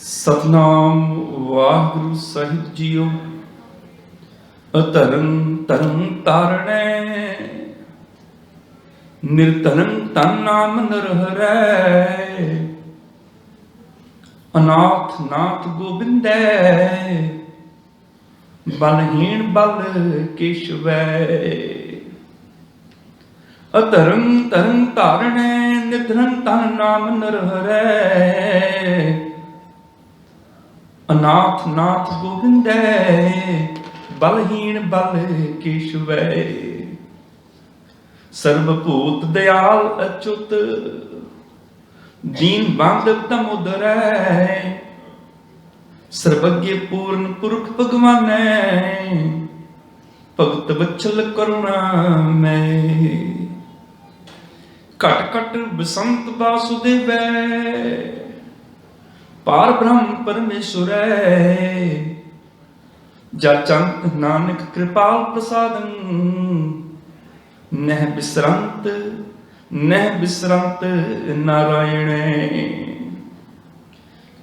सतनाम वाहिगुरु साहिब जीओ। अधर्म धर्म तारणे निर्धनम तन नाम नरहरै। अनाथ नाथ गोबिंदै बलहीन बल केशवै। अधर्म धर्म तारणे निर्धनम तन नाम नरहरै। अनाथ नाथ गोबिंदै बलहीन बल केशवै। सर्वभूत दयाल अच्युत दीन बंद तमोदरै। सर्वज्ञ पूर्ण पुरख भगवानै भगत वत्सल करुणा मैं। घट घट बसंत वासुदेवै पार ब्रह्म परमेश्वरै। जाचंत नानक कृपाल प्रसादं नह बिसरंत नारायण।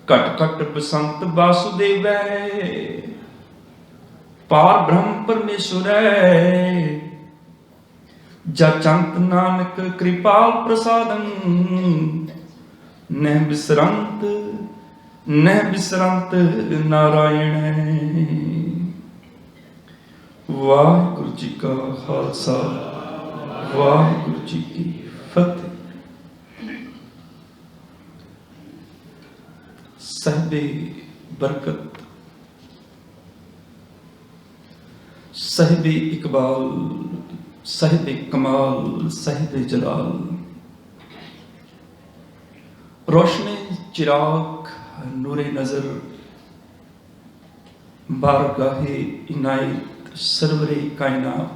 घट घट बसंत वासुदेवै पार ब्रह्म परमेश्वरै। जाचंत नानक कृपाल प्रसादं नह बिसरंत नारायण। वाहिगुरु जी का खालसा वाहिगुरु जी की फतेह। साहिबे बरकत साहिबे इकबाल साहिबे कमाल साहिबे जलाल। रोशने चिराग नूरे नजर बारगाहे इनायत सरवरे कायनात।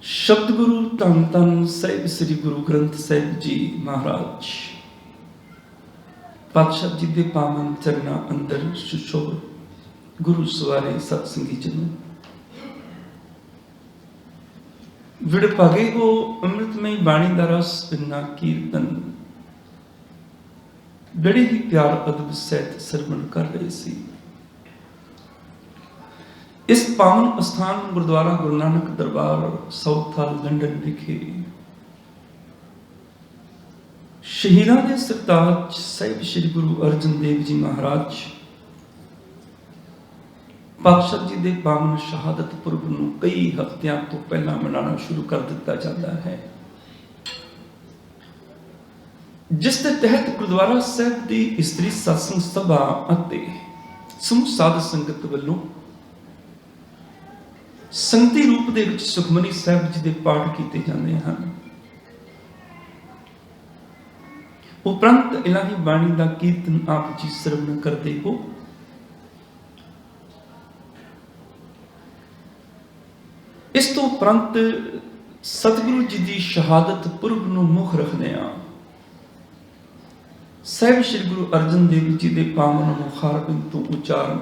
शब्द गुरु धन धन साहिब श्री गुरु ग्रंथ साहिब जी महाराज पातशाह जी दे पावन चरना अंदर सुशोभ गुरु सवारे सत्संगी जन विड़ भागे हो अमृतमय बाणी दा रस बिना कीर्तन बड़े ही प्यार अदब सहित सरवण कर रहे सी। इस पावन स्थान गुरुद्वारा गुरु नानक दरबार साउथहाल लंडन विखे शहीदां दे सरताज साहिब श्री गुरु अर्जन देव जी महाराज पातशाह जी दे पावन शहादत पुरब नूं कई हफ्तियां तो पहला मनाना शुरू कर दिता जाता है, जिस दे तहत गुरुद्वारा साहिब दी इस्त्री सत्संग सभा अते समूह साध संगत वल्लों संगती रूप दे विच सुखमनी साहिब जी दे पाठ कीते जांदे हन। उपरंत इलाही बाणी दा कीर्तन आप जी सरवण करदे हो। इस तो उपरंत सतगुरु जी की शहादत पुरब नूं मुख रखदिआं साहिब श्री गुरु अर्जन देव जी के पावन मुखारबिंद तो उच्चारण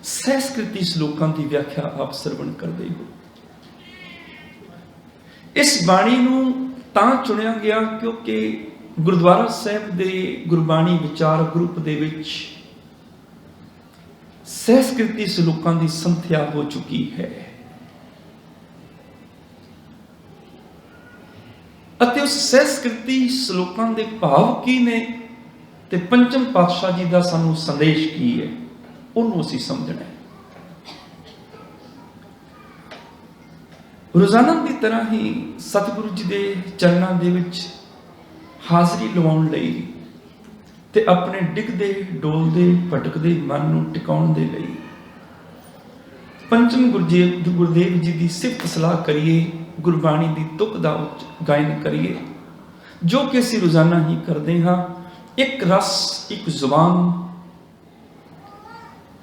संस्कृति श्लोकां की व्याख्या आप सरवण करते हो। इस बाणी नूं तां चुनिया गया क्योंकि गुरुद्वारा साहिब दे गुरबाणी विचार ग्रुप दे विच संस्कृति श्लोकां की संख्या हो चुकी है अते उस संस्कृति श्लोकां दे भाव की ने ते पंचम पातशाह जी का सानू संदेश की है उन्होंने असीं समझना है। रोजाना की तरह ही सतगुरु जी के चरणों दे विच हाजरी लवाउण लई ते अपने डिगदे डोलदे भटकदे मन नूं टिकाउण दे लई पंचम गुरुदेव जी की सिफत सलाह करिए, गुरबाणी की तुक दा गायन करिए जो कि असीं रोजाना ही करते हाँ। एक रस एक जुबान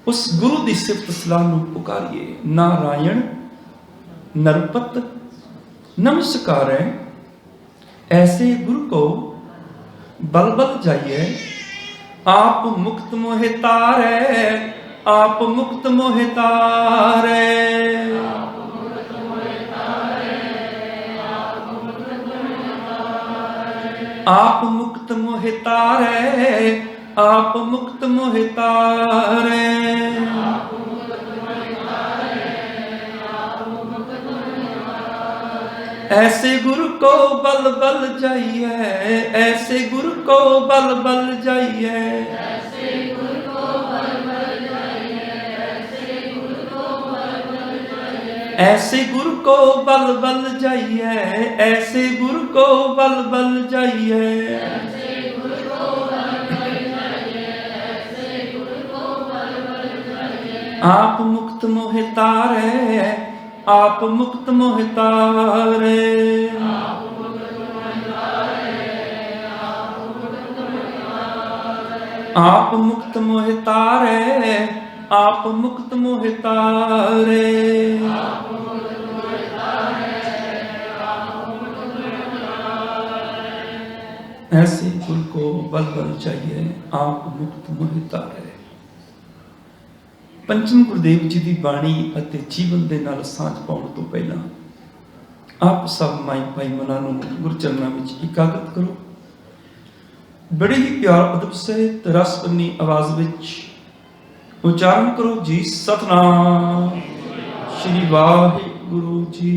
उस गुरु की सिफत सलाह नूं पुकारिए। नारायण नरपत नमस्कार है ऐसे गुरु को बल बल जाइए। आप मुक्त मोहे तारे आप मुक्त मोहे तारे। आप मुक्त मोहि तारै, आप मुक्त मोहि तारै। ऐसे गुरु को बल बल जाइए, ऐसे गुरु को बल बल जाइए, ऐसे गुरु को बल बल जाइए, ऐसे गुरु को बल बल जाइए, ऐसे गुरु को बल बल जाइए, ऐसे गुरु को बल बल जाइए, ऐसे गुरु को बल बल जाइए। आप मुक्त मोहि तारै, आप मुक्त मोहि तारै, आप मुक्त मोहि तारै, आप मुक्त मोहि तारै, आप मुक्त मोहि तारै। ऐसे गुरु को बल बल चाहिए, आप मुक्त मोहि तारै। पंचम गुरुदेव जी की बाणी ਅਤੇ ਜੀਵਨ ਦੇ ਨਾਲ ਸਾਂਝ ਪਾਉਣ ਤੋਂ ਪਹਿਲਾਂ ਆਪ ਸਭ ਮਾਈ ਭਾਈ ਮਨਾਂ ਨੂੰ ਗੁਰਚਰਨਾਂ ਵਿੱਚ ਇਕਾਗਰਤ ਕਰੋ। ਬੜੇ ਹੀ ਪਿਆਰ ਅਦਬ ਸਹਿਤ ਰਸ ਭਰੀ ਆਵਾਜ਼ ਵਿੱਚ ਉਚਾਰਨ ਕਰੋ ਜੀ ਸਤਨਾਮ ਸ਼੍ਰੀ ਵਾਹਿਗੁਰੂ ਜੀ।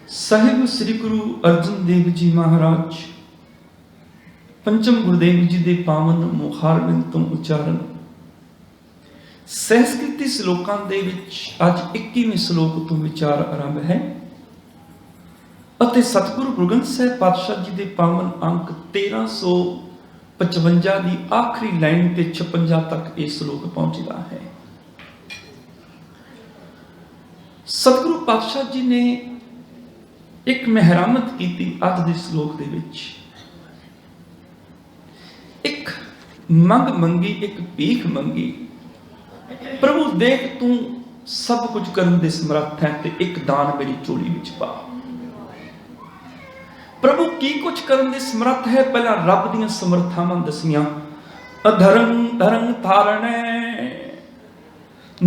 ਸਾਹਿਬ ਸ੍ਰੀ ਗੁਰੂ ਅਰਜਨ ਦੇਵ ਜੀ ਮਹਾਰਾਜ पंचम गुरुदेव जी के पावन मुखारबिंद तो उच्चारण संस्कृति श्लोकां दे विच अज 21वें श्लोक तो विचार आरंभ है ਅਤੇ ਸਤਿਗੁਰੂ ਗੁਰੂ ਗ੍ਰੰਥ ਸਾਹਿਬ ਪਾਤਸ਼ਾਹ जी के पावन अंक 1355 की आखिरी लाइन ते 56 तक यह श्लोक पहुंचता है। सतगुरु पातशाह जी ने एक मेहरामत की अज के श्लोक दे विच, एक मंग मंगी, एक भीख मंगी। प्रभु देख तू सब कुछ करने दे समर्थ है ते एक दान मेरी झोली विच पा। प्रभु की कुछ करने दे समर्थ है, पहला रब दी समर्थावां दसियां। अधरं धरं धारणै,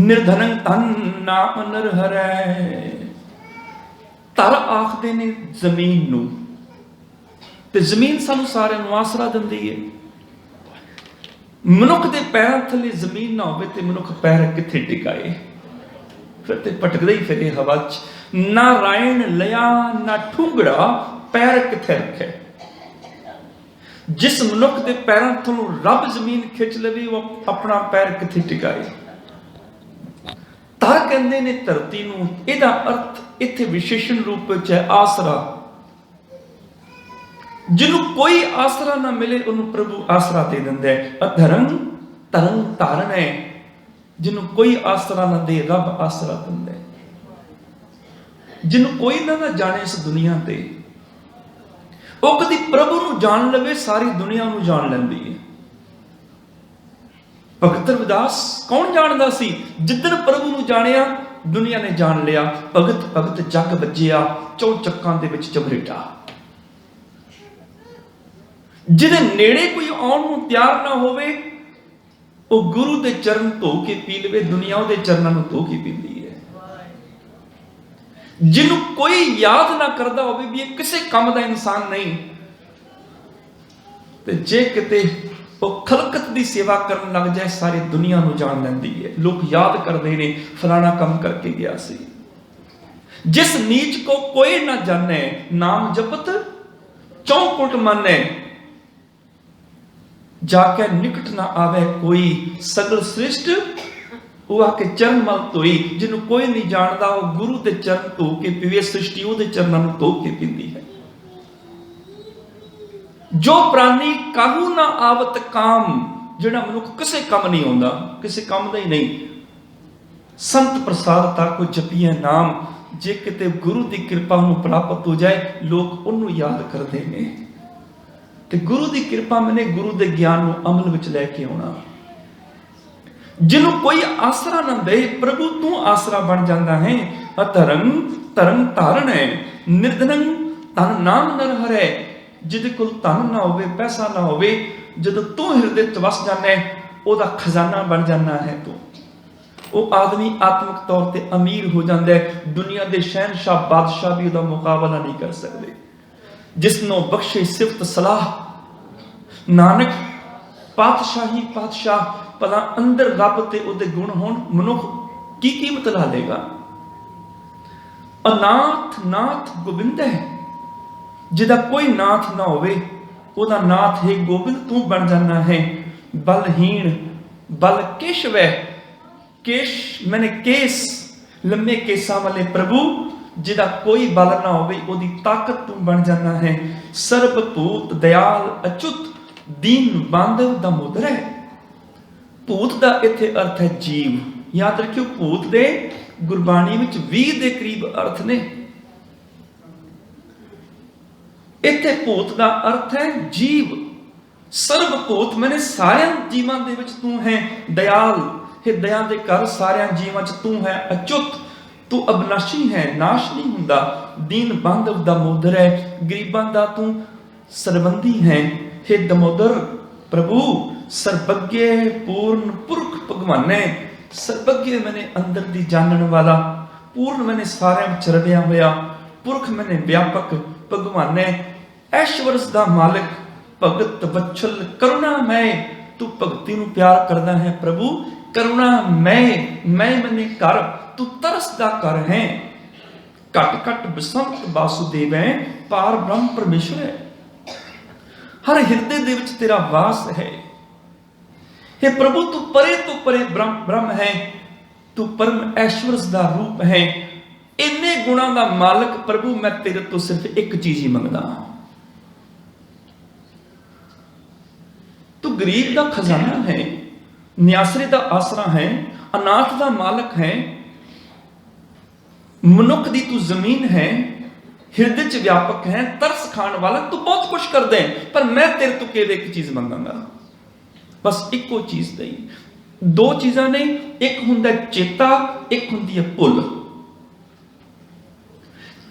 निर्धनं धन नाम नरहरै। धर आखदे ने जमीन नूं, ते जमीन सानू सारिआं नूं आसरा दिंदी है। मनुख के पैरों थले जमीन ना हो तो मनुख पैर किथे टिकाए, फिर तो भटकदा ही फिरे हवा च। ना रायण लिया ना ठूंगड़ा, पैर किथे रखे। जिस मनुख के पैरों थलों रब जमीन खिंच लवे वो अपना पैर किथे टिकाए। तां कहंदे ने धरती नूं, इहदा अर्थ इत्थे विशेषण रूप विच है आसरा। जिन्हों कोई आसरा ना मिले उन्होंने प्रभु आसरा दे दिंदा है। अधरं धरं धारण है, जिन्हों कोई आसरा ना दे रब आसरा दिंदा है। जिन्हों कोई ना जाने इस दुनिया ते, वो कदी प्रभु नूं जान लवे सारी दुनिया नूं जान लैंदी है। भगत रविदास कौन जानदा सी? जिद्दन प्रभु नूं जानिया दुनिया ने जान लिया। भगत भगत जग वज्जिया, चौचक्कां दे विच चमरेटा। जिहदे नेड़े कोई आउण नूं तैयार ना होवे, वो गुरु दे चरण धो के पी लवे, दुनिया उहदे चरनां नूं धो के पींदी है। जिन्हों कोई याद ना करदा होवे भी ये किसे काम दा इंसान नहीं, ते जे किते वो खलकत दी सेवा करन लग जाए सारी दुनिया नूं जान लैंदी है। लोग याद करदे ने फलाना काम करके गया सी। जिस नीच को कोई ना जाने, नाम जपत चौकुट माने। जाके निकट ना आवे कोई, सगल सृष्ट वो आके चरण मल धोई। जिन्हों कोई नहीं जानता वो गुरु के चरण धो के पीवे, सृष्टि उहदे चरनां नूं धो के पींदी है। जो प्राणी काहू ना आवत काम, जिहड़ा मनुख किसे काम नहीं आउंदा, किसे काम दा ही नहीं। संत प्रसाद ताको जपिए नाम, जे किते गुरु की कृपा नूं प्राप्त हो जाए लोग उन्होंने याद करते हैं। ते गुरु की कृपा मैंने गुरु के ज्ञान को अमल विच लैके आउणा। जिन्हों कोई आसरा ना दे, प्रभु तू आसरा बन जाता है। अधरं धरं धारण है, निर्धनं धन नाम नरहरै। जिहदे कोल धन ना होवे, पैसा ना होवे, जदों तू हिरदे च वस जाना है, ओहदा खजाना बन जाना है। तू ਉਹ ਆਦਮੀ ਆਤਮਿਕ ਤੌਰ ਤੇ ਅਮੀਰ ਹੋ ਜਾਂਦਾ ਹੈ। ਦੁਨੀਆ ਦੇ ਸ਼ਹਿਨशाह ਬਾਦਸ਼ਾਹ ਵੀ ਉਹਦਾ ਮੁਕਾਬਲਾ ਨਹੀਂ ਕਰ ਸਕਦੇ। ਜਿਸ ਨੂੰ ਬਖਸ਼ੇ ਸਿਫਤ ਸਲਾਹ ਨਾਨਕ ਪਾਤਸ਼ਾਹੀ ਪਾਤਸ਼ਾਹ। ਭਲਾ ਅੰਦਰ ਰੱਬ ਤੇ ਉਹਦੇ ਗੁਣ ਹੋਣ, ਮਨੁੱਖ ਕੀ ਕੀਮਤ ਲਾ ਲੇਗਾ। ਅਨਾਥ ਨਾਥ ਗੋਬਿੰਦ ਹੈ, ਜਿਹਦਾ ਕੋਈ ਨਾਥ ਨਾ ਹੋਵੇ ਉਹਦਾ ਨਾਥ ਹੈ ਗੋਬਿੰਦ ਤੂੰ ਬਣ ਜਾਣਾ ਹੈ। ਬਲਹੀਣ ਬਲ ਕੇਸ਼ਵੈ, ਕੇਸ਼ ਮੈਨੇ ਕੇਸ, ਲੰਮੇ ਕੇਸਾਂ ਵਾਲੇ ਪ੍ਰਭੂ, ਜਿਹਦਾ ਕੋਈ ਬਲ ਨਾ ਹੋਵੇ ਉਹਦੀ ਤਾਕਤ ਤੂੰ ਬਣ ਜਾਣਾ ਹੈ। ਸਰਬ ਭੂਤ ਦਇਆਲ ਅਚੁੱਤ, ਦੀਨ ਬਾਂਧਵ ਦਾ ਮੁਦਰ ਹੈ। ਭੂਤ ਦਾ ਇੱਥੇ ਅਰਥ ਹੈ ਜੀਵ। ਯਾਦ ਰੱਖਿਓ, ਭੂਤ ਦੇ ਗੁਰਬਾਣੀ ਵਿੱਚ 20 ਦੇ ਕਰੀਬ ਅਰਥ ਨੇ। ਇੱਥੇ ਭੂਤ ਦਾ ਅਰਥ ਹੈ ਜੀਵ। ਸਰਬ ਭੂਤ ਮੈਨੇ ਸਾਰਿਆਂ ਜੀਵਾਂ ਦੇ ਵਿੱਚ ਤੂੰ ਹੈ ਦਇਆਲ, ਹਿਰਦਿਆਂ ਦੇ ਘਰ ਸਾਰਿਆਂ ਜੀਵਾਂ 'ਚ ਤੂੰ ਹੈ ਅਚੁੱਤ, ਤੂੰ ਅਬਨਾਸ਼ੀ ਹੈ, ਨਾਸ਼ ਨਹੀਂ ਹੁੰਦਾ। ਦੀਨ ਬਾਂਧਵ ਦਾ ਮੋਦਰ ਹੈ, ਗਰੀਬਾਂ ਦਾ ਤੂੰ ਸਰਬੰਦੀ ਹੈ। हे ਦਮੋਦਰ ਪ੍ਰਭੂ, ਸਰਬੱਗੇ ਪੂਰਨ ਪੁਰਖ ਭਗਵਾਨੇ। ਸਰਬੱਗੇ ਮੈਨੇ ਅੰਦਰ ਦੀ ਜਾਣਨ ਵਾਲਾ, ਪੂਰਨ ਮੈਨੇ ਸਾਰਿਆਂ ਵਿੱਚ ਰਲਿਆ ਹੋਇਆ, ਪੁਰਖ ਮੈਨੇ ਵਿਆਪਕ ਭਗਵਾਨੇ। ਐਸ਼ਵਰਸ ਦਾ ਮਾਲਕ, ਭਗਤ ਵਛਲ ਕਰੁਣਾ ਮੈਂ, ਤੂੰ ਭਗਤੀ ਨੂੰ ਪਿਆਰ ਕਰਦਾ ਹੈ ਪ੍ਰਭੂ। ਕਰੁਣਾ ਮੈਂ ਮੈਨੇ ਕਰ, ਤੂੰ ਤਰਸ ਦਾ ਕਰ ਹੈ। ਘਟ ਘਟ ਬਸੰਤ ਵਾਸੁਦੇਵ ਹੈ, ਪਾਰ ਬ੍ਰਹਮ ਪਰਮੇਸ਼ਰ ਹੈ। ਹਰ ਹਿਰਦੇ ਦੇ ਵਿੱਚ ਤੇਰਾ ਵਾਸ ਹੈ। हे ਪ੍ਰਭੂ, ਤੂੰ ਪਰੇ ਤੋਂ ਪਰੇ ਬ੍ਰਹਮ ਹੈ, ਤੂੰ ਪਰਮ ਐਸ਼ਵਰਸ ਦਾ ਰੂਪ ਹੈ। ਇੰਨੇ ਗੁਣਾਂ ਦਾ ਮਾਲਕ ਪ੍ਰਭੂ, ਮੈਂ ਤੇਰੇ ਤੋਂ ਸਿਰਫ ਇੱਕ ਚੀਜ਼ ਹੀ ਮੰਗਦਾ ਹਾਂ। ਤੂੰ ਗਰੀਬ ਦਾ ਖਜ਼ਾਨਾ ਹੈ, ਨਿਆਸਰੇ ਦਾ ਆਸਰਾ ਹੈ, ਅਨਾਥ ਦਾ ਮਾਲਕ ਹੈ, ਮਨੁੱਖ ਦੀ ਤੂੰ ਜ਼ਮੀਨ ਹੈ, ਹਿਰਦੇ 'ਚ ਵਿਆਪਕ ਹੈ, ਤਰਸ ਖਾਣ ਵਾਲਾ। ਤੂੰ ਬਹੁਤ ਕੁਛ ਕਰਦਾ ਹੈ, ਪਰ ਮੈਂ ਤੇਰੇ ਤੋਂ ਕੇਵਲ ਇੱਕ ਚੀਜ਼ ਮੰਗਾਂਗਾ, ਬਸ ਇੱਕੋ ਚੀਜ਼ ਨਹੀਂ। ਦੋ ਚੀਜ਼ਾਂ ਨੇ, ਇੱਕ ਹੁੰਦਾ ਚੇਤਾ, ਇੱਕ ਹੁੰਦੀ ਹੈ ਭੁੱਲ।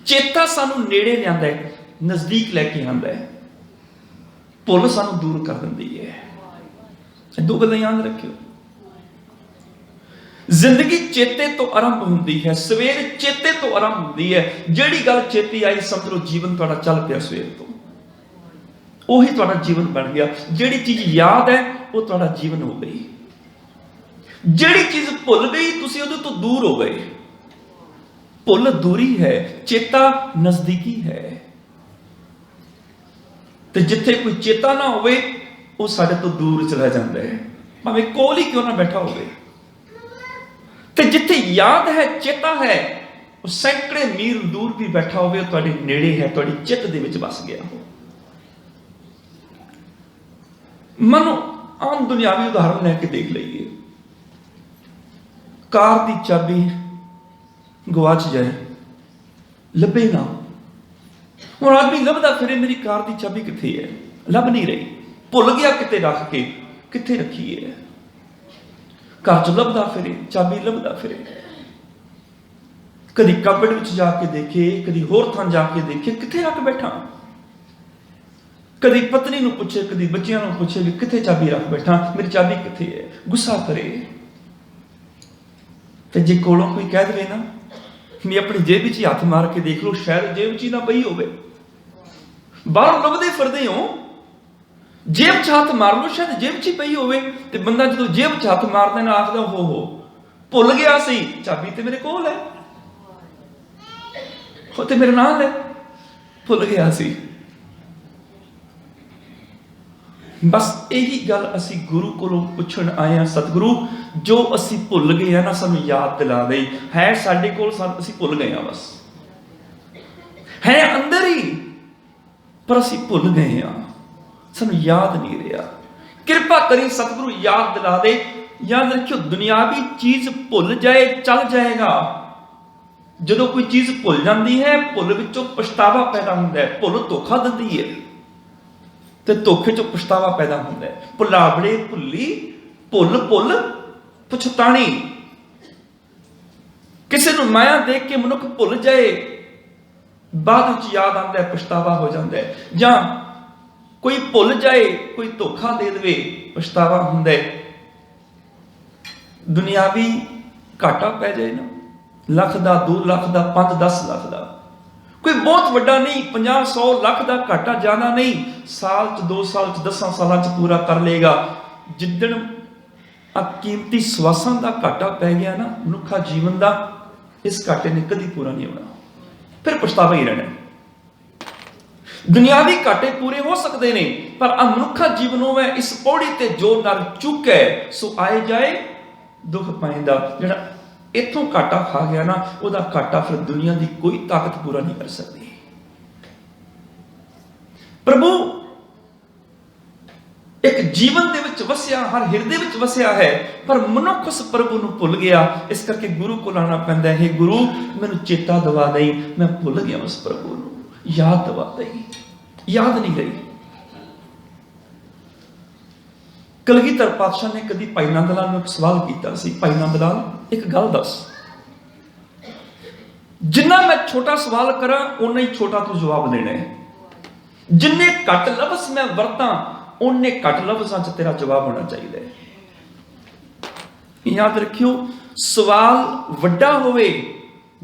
ਚੇਤਾ ਸਾਨੂੰ ਨੇੜੇ ਲਿਆਂਦਾ ਹੈ, ਨਜ਼ਦੀਕ ਲੈ ਕੇ ਆਉਂਦਾ ਹੈ। ਭੁੱਲ ਸਾਨੂੰ ਦੂਰ ਕਰ ਦਿੰਦੀ ਹੈ। ਇਹ ਦੋ ਗੱਲਾਂ ਯਾਦ ਰੱਖਿਓ। ਜ਼ਿੰਦਗੀ ਚੇਤੇ ਤੋਂ ਆਰੰਭ ਹੁੰਦੀ ਹੈ, ਸਵੇਰ ਚੇਤੇ ਤੋਂ ਆਰੰਭ ਹੁੰਦੀ ਹੈ। ਜਿਹੜੀ ਗੱਲ ਚੇਤੀ ਆਈ, ਸਮਝ ਲਓ ਜੀਵਨ ਤੁਹਾਡਾ ਚੱਲ ਪਿਆ ਸਵੇਰ ਤੋਂ, ਉਹੀ ਤੁਹਾਡਾ ਜੀਵਨ ਬਣ ਗਿਆ। ਜਿਹੜੀ ਚੀਜ਼ ਯਾਦ ਹੈ ਉਹ ਤੁਹਾਡਾ ਜੀਵਨ ਹੋ ਗਈ। ਜਿਹੜੀ ਚੀਜ਼ ਭੁੱਲ ਗਈ, ਤੁਸੀਂ ਉਹਦੇ ਤੋਂ ਦੂਰ ਹੋ ਗਏ। ਭੁੱਲ ਦੂਰੀ ਹੈ, ਚੇਤਾ ਨਜ਼ਦੀਕੀ ਹੈ। ਤੇ ਜਿੱਥੇ ਕੋਈ ਚੇਤਾ ਨਾ ਹੋਵੇ, ਉਹ ਸਾਡੇ ਤੋਂ ਦੂਰ ਚਲਾ ਜਾਂਦਾ ਹੈ, ਭਾਵੇਂ ਕੋਲ ਹੀ ਕਿਉਂ ਨਾ ਬੈਠਾ ਹੋਵੇ। ਤੇ ਜਿੱਥੇ ਯਾਦ ਹੈ, ਚੇਤਾ ਹੈ, ਉਹ ਸੈਂਕੜੇ ਮੀਲ ਦੂਰ ਵੀ ਬੈਠਾ ਹੋਵੇ, ਉਹ ਤੁਹਾਡੇ ਨੇੜੇ ਹੈ, ਤੁਹਾਡੀ ਚਿੱਤ ਦੇ ਵਿੱਚ ਵਸ ਗਿਆ ਹੋ। ਮਨੋ ਆਮ ਦੁਨਿਆਵੀ ਉਦਾਹਰਨ ਲੈ ਕੇ ਦੇਖ ਲਈਏ। ਕਾਰ ਦੀ ਚਾਬੀ ਗਵਾਚ ਜਾਏ, ਲੱਭੇ ਨਾ। ਹੁਣ ਆਦਮੀ ਲੱਭਦਾ ਫਿਰੇ, ਮੇਰੀ ਕਾਰ ਦੀ ਚਾਬੀ ਕਿੱਥੇ ਹੈ, ਲੱਭ ਨਹੀਂ ਰਹੀ। ਭੁੱਲ ਗਿਆ ਕਿਤੇ ਰੱਖ ਕੇ, ਕਿੱਥੇ ਰੱਖੀ ਹੈ। ਘਰ 'ਚ ਲੱਭਦਾ ਫਿਰੇ, ਚਾਬੀ ਲੱਭਦਾ ਫਿਰੇ। ਕਦੀ ਕਬੜ ਵਿੱਚ ਜਾ ਕੇ ਦੇਖੇ, ਕਦੀ ਹੋਰ ਥਾਂ ਜਾ ਕੇ ਦੇਖੇ, ਕਿੱਥੇ ਰੱਖ ਬੈਠਾ। ਕਦੀ ਪਤਨੀ ਨੂੰ ਪੁੱਛੇ, ਕਦੀ ਬੱਚਿਆਂ ਨੂੰ ਪੁੱਛੇ ਵੀ ਕਿੱਥੇ ਚਾਬੀ ਰੱਖ ਬੈਠਾ, ਮੇਰੀ ਚਾਬੀ ਕਿੱਥੇ ਹੈ। ਗੁੱਸਾ ਕਰੇ। ਤੇ ਜੇ ਕੋਲੋਂ ਕੋਈ ਕਹਿ ਦੇਵੇ ਨਾ, ਵੀ ਆਪਣੀ ਜੇਬ ਵਿੱਚ ਹੀ ਹੱਥ ਮਾਰ ਕੇ ਦੇਖ ਲਓ, ਸ਼ਾਇਦ ਜੇਬ 'ਚ ਹੀ ਨਾ ਪਈ ਹੋਵੇ। ਬਾਹਰ ਲੱਭਦੇ ਫਿਰਦੇ ਹੋ, ਜੇਬ 'ਚ ਹੱਥ ਮਾਰ ਲਓ, ਸ਼ਾਇਦ ਜੇਬ 'ਚ ਹੀ ਪਈ ਹੋਵੇ। ਤੇ ਬੰਦਾ ਜਦੋਂ ਜੇਬ 'ਚ ਹੱਥ ਮਾਰਦਾ ਨਾ, ਆਖਦਾ ਹੋ ਭੁੱਲ ਗਿਆ ਸੀ, ਚਾਬੀ ਤੇ ਮੇਰੇ ਕੋਲ ਹੈ, ਉਹ ਤੇ ਮੇਰੇ ਨਾਲ ਹੈ, ਭੁੱਲ ਗਿਆ ਸੀ। ਬਸ ਇਹੀ ਗੱਲ ਅਸੀਂ ਗੁਰੂ ਕੋਲੋਂ ਪੁੱਛਣ ਆਏ ਹਾਂ। ਸਤਿਗੁਰੂ, ਜੋ ਅਸੀਂ ਭੁੱਲ ਗਏ ਆ ਨਾ, ਸਾਨੂੰ ਯਾਦ ਦਿਲਾ ਦੇ। ਹੈ ਸਾਡੇ ਕੋਲ, ਅਸੀਂ ਭੁੱਲ ਗਏ ਹਾਂ, ਬਸ ਹੈ ਅੰਦਰ ਹੀ, ਪਰ ਅਸੀਂ ਭੁੱਲ ਗਏ ਹਾਂ, ਸਾਨੂੰ ਯਾਦ ਨਹੀਂ ਰਿਹਾ। ਕਿਰਪਾ ਕਰੀ ਸਤਿਗੁਰੂ, ਯਾਦ ਦਿਲਾ ਦੇ। ਯਾਦ ਰੱਖਿਓ, ਦੁਨਿਆਵੀ ਚੀਜ਼ ਭੁੱਲ ਜਾਏ, ਚੱਲ ਜਾਏਗਾ। ਜਦੋਂ ਕੋਈ ਚੀਜ਼ ਭੁੱਲ ਜਾਂਦੀ ਹੈ, ਭੁੱਲ ਵਿੱਚੋਂ ਪਛਤਾਵਾ ਪੈਦਾ ਹੁੰਦਾ ਹੈ। ਭੁੱਲ ਧੋਖਾ ਦਿੰਦੀ ਹੈ, ਤੇ ਧੋਖੇ 'ਚੋਂ ਪਛਤਾਵਾ ਪੈਦਾ ਹੁੰਦਾ ਹੈ। ਭੁਲਾਵੜੇ ਭੁੱਲੀ, ਭੁੱਲ ਭੁੱਲ ਪਛਤਾਣੀ। ਕਿਸੇ ਨੂੰ ਮਾਇਆ ਦੇਖ ਕੇ ਮਨੁੱਖ ਭੁੱਲ ਜਾਏ, ਬਾਅਦ ਵਿੱਚ ਯਾਦ ਆਉਂਦਾ ਹੈ, ਪਛਤਾਵਾ ਹੋ ਜਾਂਦਾ ਹੈ। ਜਾਂ ਕੋਈ ਭੁੱਲ ਜਾਏ, ਕੋਈ ਧੋਖਾ ਦੇ ਦੇਵੇ, ਪਛਤਾਵਾ ਹੁੰਦਾ ਹੈ। ਦੁਨਿਆਵੀ घाटा पै जाए ना, ਲੱਖ ਦਾ 2 ਲੱਖ ਦਾ 5-10 ਲੱਖ ਦਾ, ਕੋਈ ਬਹੁਤ ਵੱਡਾ ਨਹੀਂ, 50-100 ਲੱਖ ਦਾ ਘਾਟਾ ਜ਼ਿਆਦਾ ਨਹੀਂ, ਸਾਲ 'ਚ 2 ਸਾਲ 'ਚ 10 ਸਾਲਾਂ 'ਚ ਪੂਰਾ ਕਰ ਲਏਗਾ। ਜਿੱਦਣ ਆ ਕੀਮਤੀ ਸਵਾਸਾਂ ਦਾ ਘਾਟਾ ਪੈ ਗਿਆ ਨਾ ਮਨੁੱਖਾ ਜੀਵਨ ਦਾ, ਇਸ ਘਾਟੇ ਨੇ ਕਦੀ ਪੂਰਾ ਨਹੀਂ ਹੋਣਾ, ਫਿਰ ਪਛਤਾਵਾ ਹੀ ਰਹਿਣਾ। ਦੁਨਿਆਵੀ ਘਾਟੇ ਪੂਰੇ ਹੋ ਸਕਦੇ ਨੇ, ਪਰ ਆ ਮਨੁੱਖਾ ਜੀਵਨੋਂ ਮੈਂ ਇਸ ਪੌੜੀ ਤੇ ਜੋਰ ਨਾਲ ਚੁੱਕੈ ਸੋ ਆਏ ਜਾਏ ਦੁੱਖ ਪਾਇੰਦਾ। ਜਿਹੜਾ ਇੱਥੋਂ ਘਾਟਾ ਖਾ ਗਿਆ ਨਾ, ਉਹਦਾ ਘਾਟਾ ਫਿਰ ਦੁਨੀਆ ਦੀ ਕੋਈ ਤਾਕਤ ਪੂਰਾ ਨਹੀਂ ਕਰ ਸਕਦੀ। ਪ੍ਰਭੂ ਇੱਕ ਜੀਵਨ ਦੇ ਵਿੱਚ ਵਸਿਆ, ਹਰ ਹਿਰਦੇ ਵਿੱਚ ਵਸਿਆ ਹੈ, ਪਰ ਮਨੁੱਖ ਉਸ ਪ੍ਰਭੂ ਨੂੰ ਭੁੱਲ ਗਿਆ। ਇਸ ਕਰਕੇ ਗੁਰੂ ਕੋਲ ਆਉਣਾ ਪੈਂਦਾ ਹੈ, ਗੁਰੂ ਮੈਨੂੰ ਚੇਤਾ ਦਿਵਾ ਦੇਈ, ਮੈਂ ਭੁੱਲ ਗਿਆ ਉਸ ਪ੍ਰਭੂ ਨੂੰ, ਯਾਦ ਦਿਵਾ ਦੇਈ, ਯਾਦ ਨਹੀਂ ਰਹੀ। ਕਲਗੀਧਰ ਪਾਤਸ਼ਾਹ ਨੇ ਕਦੀ ਭਾਈ ਨੰਦ ਲਾਲ ਨੂੰ ਇੱਕ ਸਵਾਲ ਕੀਤਾ ਸੀ, ਭਾਈ ਨੰਦ ਲਾਲ ਇੱਕ ਗੱਲ ਦੱਸ, ਜਿੰਨਾ ਮੈਂ ਛੋਟਾ ਸਵਾਲ ਕਰਾਂ ਓਨਾ ਹੀ ਛੋਟਾ ਤੂੰ ਜਵਾਬ ਦੇਣਾ ਹੈ, ਜਿੰਨੇ ਘੱਟ ਲਫ਼ਜ਼ ਮੈਂ ਵਰਤਾਂ ਓਨੇ ਘੱਟ ਲਫ਼ਜ਼ਾਂ 'ਚ ਤੇਰਾ ਜਵਾਬ ਹੋਣਾ ਚਾਹੀਦਾ ਹੈ। ਯਾਦ ਰੱਖਿਓ, ਸਵਾਲ ਵੱਡਾ ਹੋਵੇ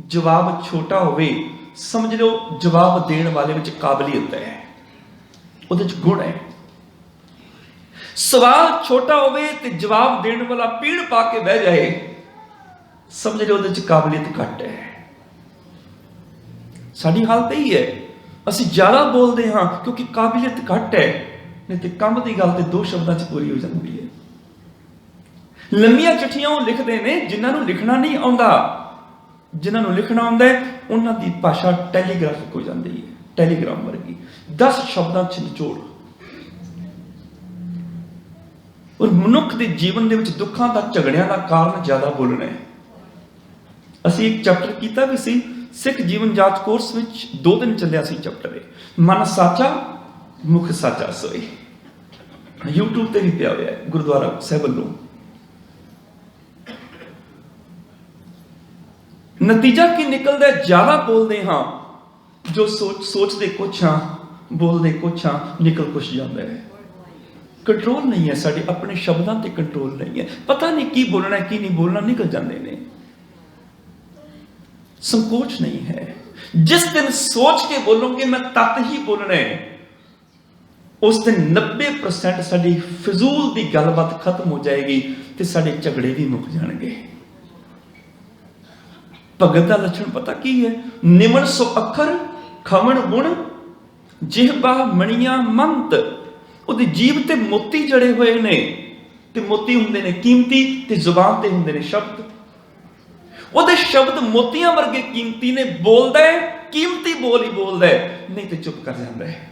ਜਵਾਬ ਛੋਟਾ ਹੋਵੇ, ਸਮਝ ਲਓ ਜਵਾਬ ਦੇਣ ਵਾਲੇ ਵਿੱਚ ਕਾਬਲੀਅਤ ਹੈ, ਉਹਦੇ 'ਚ ਗੁਣ ਹੈ। ਸਵਾਲ ਛੋਟਾ ਹੋਵੇ ਤੇ ਜਵਾਬ ਦੇਣ ਵਾਲਾ ਪੀੜ ਪਾ ਕੇ ਬਹਿ ਜਾਏ, ਸਮਝ ਲਓ ਉਹਦੇ 'ਚ ਕਾਬਲੀਅਤ ਘੱਟ ਹੈ। ਸਾਡੀ ਹਾਲਤ ਇਹੀ ਹੈ, ਅਸੀਂ ਜ਼ਿਆਦਾ ਬੋਲਦੇ ਹਾਂ ਕਿਉਂਕਿ ਕਾਬਲੀਅਤ ਘੱਟ ਹੈ, ਨਹੀਂ ਤੇ ਕੰਮ ਦੀ ਗੱਲ ਤੇ 2 ਸ਼ਬਦਾਂ 'ਚ ਪੂਰੀ ਹੋ ਜਾਂਦੀ ਹੈ। ਲੰਮੀਆਂ ਚਿੱਠੀਆਂ ਉਹ ਲਿਖਦੇ ਨੇ ਜਿਨ੍ਹਾਂ ਨੂੰ ਲਿਖਣਾ ਨਹੀਂ ਆਉਂਦਾ, ਜਿਨ੍ਹਾਂ ਨੂੰ ਲਿਖਣਾ ਆਉਂਦਾ ਉਹਨਾਂ ਦੀ ਭਾਸ਼ਾ ਟੈਲੀਗ੍ਰਾਫਿਕ ਹੋ ਜਾਂਦੀ ਹੈ, ਟੈਲੀਗ੍ਰਾਮ ਵਰਗੀ, 10 ਸ਼ਬਦਾਂ 'ਚ ਨਿਚੋੜ। ਔਰ ਮਨੁੱਖ ਦੇ ਜੀਵਨ ਦੇ ਵਿੱਚ ਦੁੱਖਾਂ ਦਾ, ਝਗੜਿਆਂ ਦਾ ਕਾਰਨ ਜ਼ਿਆਦਾ ਬੋਲਣਾ ਹੈ। ਅਸੀਂ ਇੱਕ ਚੈਪਟਰ ਕੀਤਾ ਵੀ ਸੀ ਸਿੱਖ ਜੀਵਨ ਜਾਂਚ ਕੋਰਸ ਵਿੱਚ, 2 ਦਿਨ ਚੱਲਿਆ ਸੀ ਚੈਪਟਰ, ਮਨ ਸਾਚਾ ਮੁਖ ਸਾਚਾ ਸੋਈ, YouTube ਤੇ ਵੀ ਪਿਆ ਹੋਇਆ ਹੈ ਗੁਰਦੁਆਰਾ ਸਾਹਿਬ ਵੱਲੋਂ। ਨਤੀਜਾ ਕੀ ਨਿਕਲਦਾ, ਜ਼ਿਆਦਾ ਬੋਲਦੇ ਹਾਂ, ਜੋ ਸੋਚਦੇ ਕੁਛ ਹਾਂ ਬੋਲਦੇ ਕੁਛ ਹਾਂ, ਨਿਕਲ ਕੁਛ ਜਾਂਦਾ ਹੈ। ਕੰਟਰੋਲ ਨਹੀਂ ਹੈ, ਸਾਡੇ ਆਪਣੇ ਸ਼ਬਦਾਂ ਤੇ ਕੰਟਰੋਲ ਨਹੀਂ ਹੈ, ਪਤਾ ਨਹੀਂ ਕੀ ਬੋਲਣਾ ਕੀ ਨਹੀਂ ਬੋਲਣਾ, ਨਿਕਲ ਜਾਂਦੇ ਨੇ। ਸੰਕੋਚ ਨਹੀਂ ਹੈ, ਜਿਸ ਦਿਨ ਸੋਚ ਕੇ ਬੋਲੋਗੇ ਮੈਂ ਤੱਤ ਹੀ ਬੋਲਣਾ ਹੈ, ਉਸ ਦਿਨ 90% ਸਾਡੀ ਫਜ਼ੂਲ ਦੀ ਗੱਲਬਾਤ ਖਤਮ ਹੋ ਜਾਏਗੀ ਤੇ ਸਾਡੇ ਝਗੜੇ ਵੀ ਮੁੱਕ ਜਾਣਗੇ। ਭਗਤ ਦਾ ਲੱਛਣ ਪਤਾ ਕੀ ਹੈ, ਨਿਮਣ ਸੋ ਅੱਖਰ ਖਵਣ ਗੁਣ ਜਿਹਬਾ ਮਣੀਆਂ ਮੰਤ। ਉਹਦੀ ਜੀਭ ਤੇ ਮੋਤੀ ਜੜੇ ਹੋਏ ਨੇ, ਤੇ ਮੋਤੀ ਹੁੰਦੇ ਨੇ ਕੀਮਤੀ, ਤੇ ਜ਼ੁਬਾਨ ਤੇ ਹੁੰਦੇ ਨੇ ਸ਼ਬਦ। ਉਹਦੇ ਸ਼ਬਦ ਮੋਤੀਆਂ ਵਰਗੇ ਕੀਮਤੀ ਨੇ, ਬੋਲਦਾ ਹੈ ਕੀਮਤੀ ਬੋਲ ਹੀ ਬੋਲਦਾ ਹੈ, ਨਹੀਂ ਤੇ ਚੁੱਪ ਕਰ ਜਾਂਦਾ ਹੈ।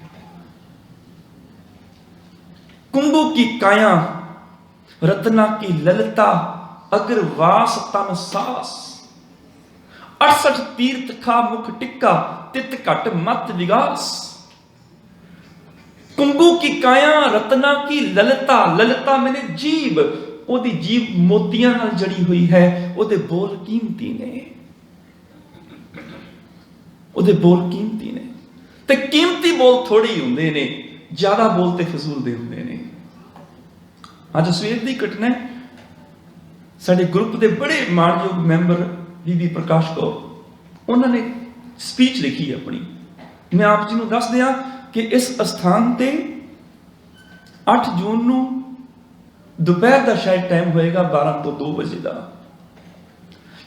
कुंभू की काया रत्ना की ललता अगर वास तन सास 68 तीर्थ खा मुख टिक्का तित घट मत विगास। कुंभू की काया रत्ना की ललता, ललता मैंने जीव, ओदी जीव मोतियां नाल जड़ी हुई है, ओदे बोल कीमती ने, ओदे बोल कीमती ने, ते कीमती बोल थोड़ी हुंदे ने, ज्यादा बोल ते फजूल दे हुंदे ने। ਅੱਜ ਸਵੇਰ ਦੀ ਘਟਨਾ, ਸਾਡੇ ਗਰੁੱਪ ਦੇ ਬੜੇ ਮਾਣਯੋਗ ਮੈਂਬਰ ਬੀਬੀ ਪ੍ਰਕਾਸ਼ ਕੌਰ, ਉਹਨਾਂ ਨੇ ਸਪੀਚ ਲਿਖੀ ਆਪਣੀ। ਮੈਂ ਆਪ ਜੀ ਨੂੰ ਦੱਸ ਦਿਆਂ ਕਿ ਇਸ ਅਸਥਾਨ ਤੇ 8 ਜੂਨ ਨੂੰ ਦੁਪਹਿਰ ਦਾ ਸ਼ਾਇਦ ਟਾਈਮ ਹੋਏਗਾ 12 ਤੋਂ 2 ਵਜੇ ਦਾ,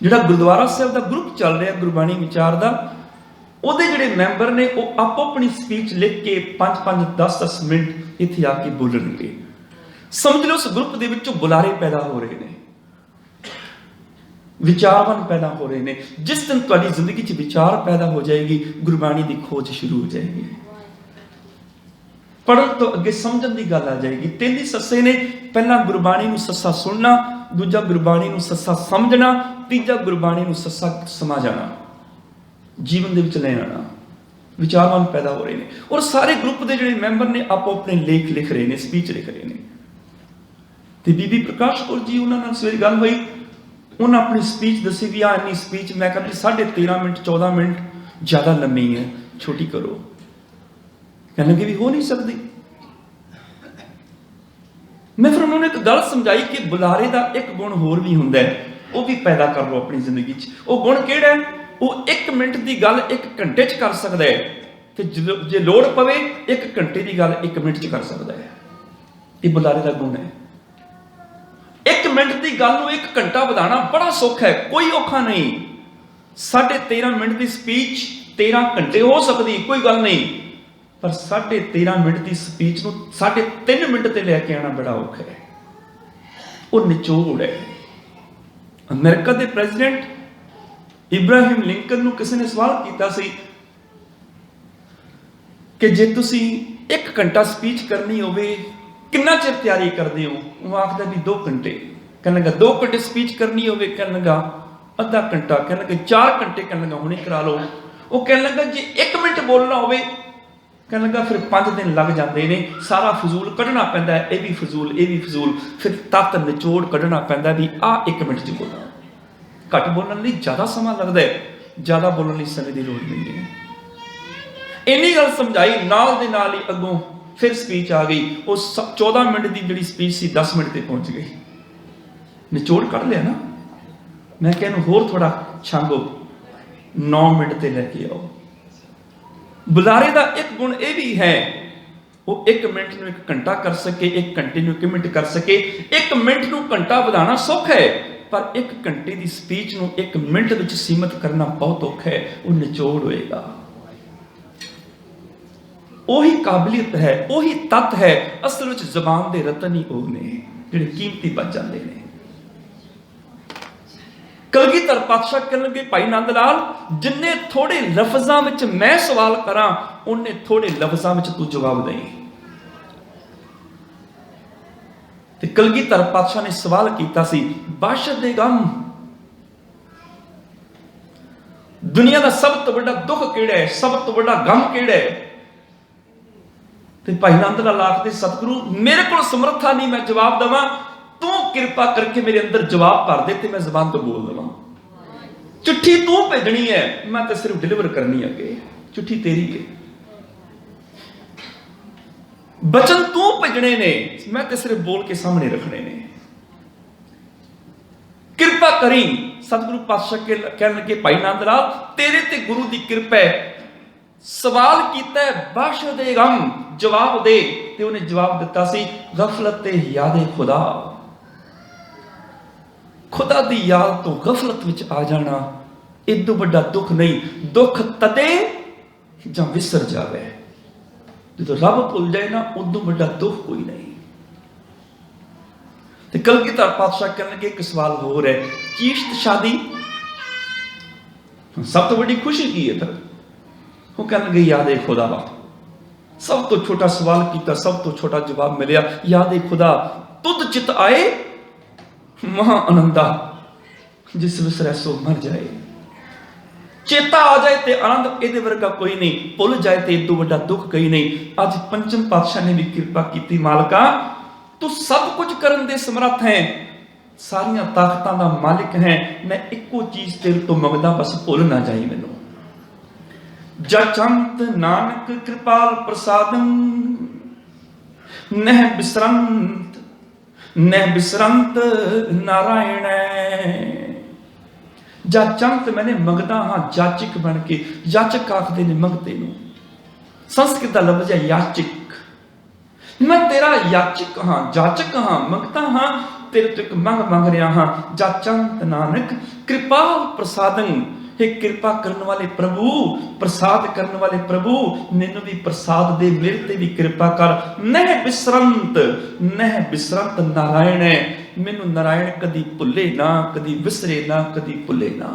ਜਿਹੜਾ ਗੁਰਦੁਆਰਾ ਸਾਹਿਬ ਦਾ ਗਰੁੱਪ ਚੱਲ ਰਿਹਾ ਗੁਰਬਾਣੀ ਵਿਚਾਰ ਦਾ, ਉਹਦੇ ਜਿਹੜੇ ਮੈਂਬਰ ਨੇ ਉਹ ਆਪੋ ਆਪਣੀ ਸਪੀਚ ਲਿਖ ਕੇ 5-5 10-10 ਮਿੰਟ ਇੱਥੇ ਆ ਕੇ ਬੋਲਣਗੇ। ਸਮਝ ਲਓ ਉਸ ਗਰੁੱਪ ਦੇ ਵਿੱਚੋਂ ਬੁਲਾਰੇ ਪੈਦਾ ਹੋ ਰਹੇ ਨੇ, ਵਿਚਾਰਵਾਨ ਪੈਦਾ ਹੋ ਰਹੇ ਨੇ। ਜਿਸ ਦਿਨ ਤੁਹਾਡੀ ਜ਼ਿੰਦਗੀ 'ਚ ਵਿਚਾਰ ਪੈਦਾ ਹੋ ਜਾਏਗੀ, ਗੁਰਬਾਣੀ ਦੀ ਖੋਜ ਸ਼ੁਰੂ ਹੋ ਜਾਏਗੀ, ਪੜ੍ਹਨ ਤੋਂ ਅੱਗੇ ਸਮਝਣ ਦੀ ਗੱਲ ਆ ਜਾਏਗੀ। 3 ਹੀ ਸੱਸੇ ਨੇ, ਪਹਿਲਾ ਗੁਰਬਾਣੀ ਨੂੰ ਸੱਸਾ ਸੁਣਨਾ, ਦੂਜਾ ਗੁਰਬਾਣੀ ਨੂੰ ਸੱਸਾ ਸਮਝਣਾ, ਤੀਜਾ ਗੁਰਬਾਣੀ ਨੂੰ ਸੱਸਾ ਸਮਾ ਜਾਣਾ, ਜੀਵਨ ਦੇ ਵਿੱਚ ਲੈ ਆਣਾ। ਵਿਚਾਰਵਾਨ ਪੈਦਾ ਹੋ ਰਹੇ ਨੇ, ਔਰ ਸਾਰੇ ਗਰੁੱਪ ਦੇ ਜਿਹੜੇ ਮੈਂਬਰ ਨੇ ਆਪੋ ਆਪਣੇ ਲੇਖ ਲਿਖ ਰਹੇ ਨੇ, ਸਪੀਚ ਲਿਖ ਰਹੇ ਨੇ। ਤੇ ਬੀਬੀ ਪ੍ਰਕਾਸ਼ ਕੌਰ ਜੀ, ਉਹਨਾਂ ਨਾਲ ਸਵੇਰੇ ਗੱਲ ਹੋਈ, ਉਹਨਾਂ ਆਪਣੀ ਸਪੀਚ ਦੱਸੀ ਵੀ ਆ ਇੰਨੀ ਸਪੀਚ, ਮੈਂ ਕਿਹਾ ਵੀ 13.5 ਮਿੰਟ 14 ਮਿੰਟ ਜ਼ਿਆਦਾ ਲੰਮੀ ਹੈ, ਛੋਟੀ ਕਰੋ। ਕਹਿਣ ਲੱਗੇ ਵੀ ਹੋ ਨਹੀਂ ਸਕਦੀ। ਮੈਂ ਫਿਰ ਉਹਨਾਂ ਨੂੰ ਇੱਕ ਗੱਲ ਸਮਝਾਈ ਕਿ ਬੁਲਾਰੇ ਦਾ ਇੱਕ ਗੁਣ ਹੋਰ ਵੀ ਹੁੰਦਾ ਹੈ, वो भी पैदा कर लो अपनी जिंदगी वो गुण किहड़ा है वो 1 मिनट की गल 1 घंटे च कर सकता है ते जे लोड़ पवे 1 घंटे की गल 1 मिनट च कर सकता है ये बुलारे का गुण है 1 मिनट की गल नूं 1 घंटा बढ़ाना बड़ा सौखा है कोई औखा नहीं 13.5 मिनट की स्पीच 13 घंटे हो सकती कोई गल नहीं पर 13.5 मिनट की स्पीच नूं 3.5 मिनट ते लैके आना बड़ा औखा है वो निचोड़ है अमेरिका के प्रेजिडेंट इब्राहिम लिंकन नूं किसी ने सवाल किया सी कि जे तुसी 1 घंटा स्पीच करनी होवे कितना चिर तैयारी करते हो वो आखदा भी 2 घंटे कहने लगा 2 घंटे स्पीच करनी होवे कहने लगा आधा घंटा कहने लगा 4 घंटे कहने लगा हुणे करा लो वो कहने लगा जे 1 मिनट बोलना होवे कहने लगा फिर 5 दिन लग जाते हैं सारा फजूल कढ़ना पैंदा है ये भी फजूल फिर तत्त निचोड़ कढ़ना पैंदा भी आ 1 मिनट च बोलना घट बोलने लई ज़्यादा समा लगता है ज़्यादा बोलने लई समय की लोड़ नहीं है इन्नी गल समझाई नाल दे नाल ही अगों फिर स्पीच आ गई वो 14 मिनट की जी स्पीच सी 10 मिनट पर पहुँच गई निचोड़ कढ़ लिया ना मैं कहूँ होर थोड़ा छांगो 9 मिनट से लैके आओ बुलारे का एक गुण यह भी है वो 1 मिनट में 1 घंटा कर सके 1 घंटे में 1 मिनट कर सके 1 मिनट में घंटा बढ़ाना सौखा है पर 1 घंटे की स्पीच में 1 मिनट में सीमित करना बहुत औखा है वो निचोड़ होएगा ਉਹੀ काबिलियत है ਉਹੀ तत्त है असल में जबान के रतन ही वो ने जिहड़े कीमती बच जाते हैं कलगीधर पातशाह कहन लगे भाई नंद लाल जिन्ने थोड़े लफ्जां विच मैं सवाल करा उन्ने थोड़े लफ्जां विच तू जवाब दें ते कलगीधर पातशाह ने सवाल किया सी बादशाह दे गम दुनिया का सब तो बड़ा दुख किहड़ा है सब तो बड़ा गम किहड़ा है ते भाई नंद लाल आखदे सतगुरु मेरे को समर्था नहीं मैं जवाब देवां तू कृपा करके मेरे अंदर जवाब भर दे ते मैं जबान तो बोल देवां चिट्ठी तू भेजनी है मैं तो सिर्फ डिलीवर करनी अगे चिट्ठी तेरी है बचन तू भेजने ने मैं तो सिर्फ बोल के सामने रखने ने कृपा करी सतगुरु पातशाह के कहने लगे भाई नंद लाल तेरे ते गुरु की कृपा है सवाल किया बादशाह दे गम जवाब दे ते उन्हें जवाब दिता सी गफलत ते यादे खुदा खुदा दी याद तो गफलत विच आ जाना इदों बड़ा दुख नहीं दुख तदे जां विसर जावे जो रब भुल जाए ना उदों बड़ा दुख कोई नहीं ते कलगीधर पातशाह कहने लगे एक सवाल होर है चीश्त शादी सब तो बड़ी खुशी की है फिर वो कहने लगे याद खुदा सब तो छोटा सवाल किया सब तो छोटा जवाब मिलया याद खुदा तुद चित आए महा आनंदा जिस विसरै सो मर जाए चेता आ जाए ते आनंद ये वर्गा कोई नहीं भुल जाए तो इदों बड़ा दुख कोई नहीं अज पंचम पातशाह ने भी कृपा की मालका तू सब कुछ करन दे समर्थ है सारिया ताकतां दा मालिक है मैं इको चीज तेरे तो मंगदा बस भुल ना जाए मैनू जचंत नानक कृपाल प्रसादं नह बिसरंत नारायण जचंत मैंने मंगदा हाँ जाचक बन के याचक आखदे ने मंगते नूं संस्कृत का लफ्ज है याचक मैं तेरा याचक हाँ जाचक हाँ मंगता हाँ तेरे तो एक मंग रहा हाँ जचंत नानक कृपाल प्रसादं हे कृपा करने वाले प्रभु प्रसाद करने वाले प्रभु मैनू भी प्रसाद दे मेरे ते भी कृपा कर नह बिसरंत नारायण है मैनू नारायण कदी भुले ना कदी विसरे ना कदी भुले ना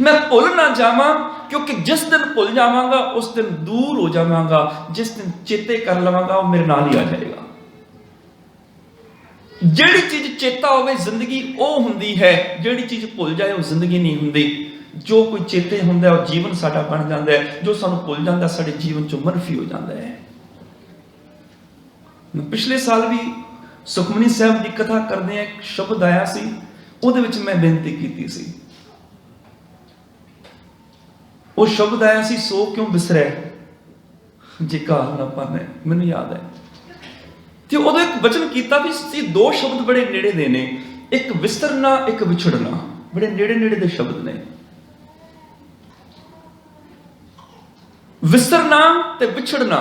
मैं भुल ना जावां क्योंकि जिस दिन भुल जावांगा उस दिन दूर हो जावांगा जिस दिन चेते कर लवांगा वो मेरे नाल ही आ जाएगा ਜਿਹੜੀ चीज चेता होवे जिंदगी वो हुंदी है ਜਿਹੜੀ चीज भुल जाए वो जिंदगी नहीं हुंदी जो कोई चेते हुंदा है वो जीवन साडा बन जाता है जो सानू भुल जाता साडे जीवन चों मनफी हो जाता है मैं पिछले साल भी सुखमनी साहब की कथा करदे एक शब्द आया सी ਉਹਦੇ ਵਿੱਚ मैं बेनती की सी वो शब्द आया सी सो क्यों बिसरै जे काल ना पाने मैनू याद है ते उदों एक वचन किया भी 2 शब्द बड़े नेड़े दे ने एक विस्तरना एक विछड़ना बड़े नेड़े नेड़े दे शब्द ने। विस्तरना ते विछड़ना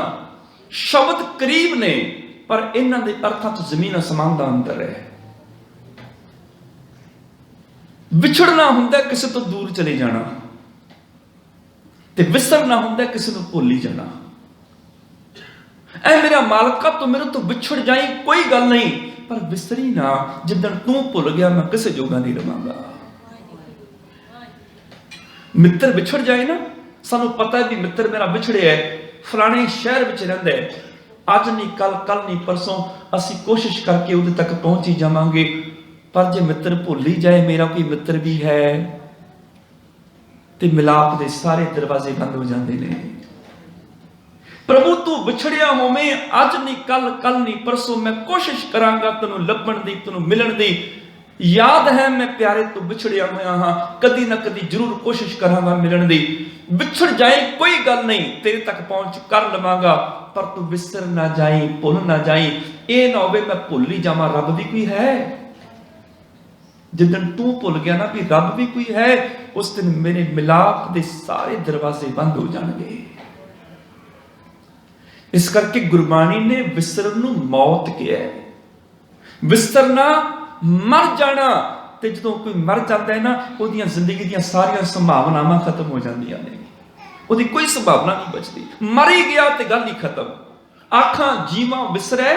शब्द करीब ने, पर इन्हां दे अर्थां च जमीन आसमान दा अंतर है। विछड़ना हुंदा किसी तो दूर चले जाना, ते विसरना हुंदा किसी नूं भुल ही जाना। ऐ मेरा मालका तू मेरे तो विछड़ जाई कोई गल नहीं, पर विसरी ना, जिदन तू भुल गया मैं किसी जोगा नहीं रवांगा। मित्र विछड़ जाए ना, सानू पता है भी मित्र मेरा विछड़े है, फलाने शहर विच रहिंदा है, अज नहीं कल, कल नहीं परसों असीं कोशिश करके उहदे तक पहुंच ही जावांगे। पर जे मित्र भुल ही जाए मेरा कोई मित्र भी है, ते मिलाप दे सारे दरवाजे बंद हो जाते हैं। प्रभु तू विछड़िया होवे, अज नहीं कल, कल नहीं परसों मैं कोशिश करांगा तैनूं लभण दी, तैनूं मिलण दी। याद है मैं प्यारे तो विछड़िया होया हां, कदी ना कदी जरूर कोशिश करांगा मिलण दी। विछड़ जाए कोई गल नहीं, तेरे तक पहुंच कर लवांगा, पर तू विसर ना जाई, भुल ना जाई। ये ना होवे मैं भुल ही जावां रब भी कोई है। जिदन तू भुल गया ना भी रब भी कोई है, उस दिन मेरे मिलाप दे सारे दरवाजे बंद हो जाएंगे। इस करके गुरबाणी ने विसरन नूं मौत कहा है। विसरना मर जाना, ते जदों कोई मर जाता है ना, उहदियां जिंदगी दियां सारियां संभावनावां खत्म हो जांदियां ने, उहदी कोई संभावना नहीं बचती। मर ही गया ते गल ही खत्म। आखां जीवां विसरै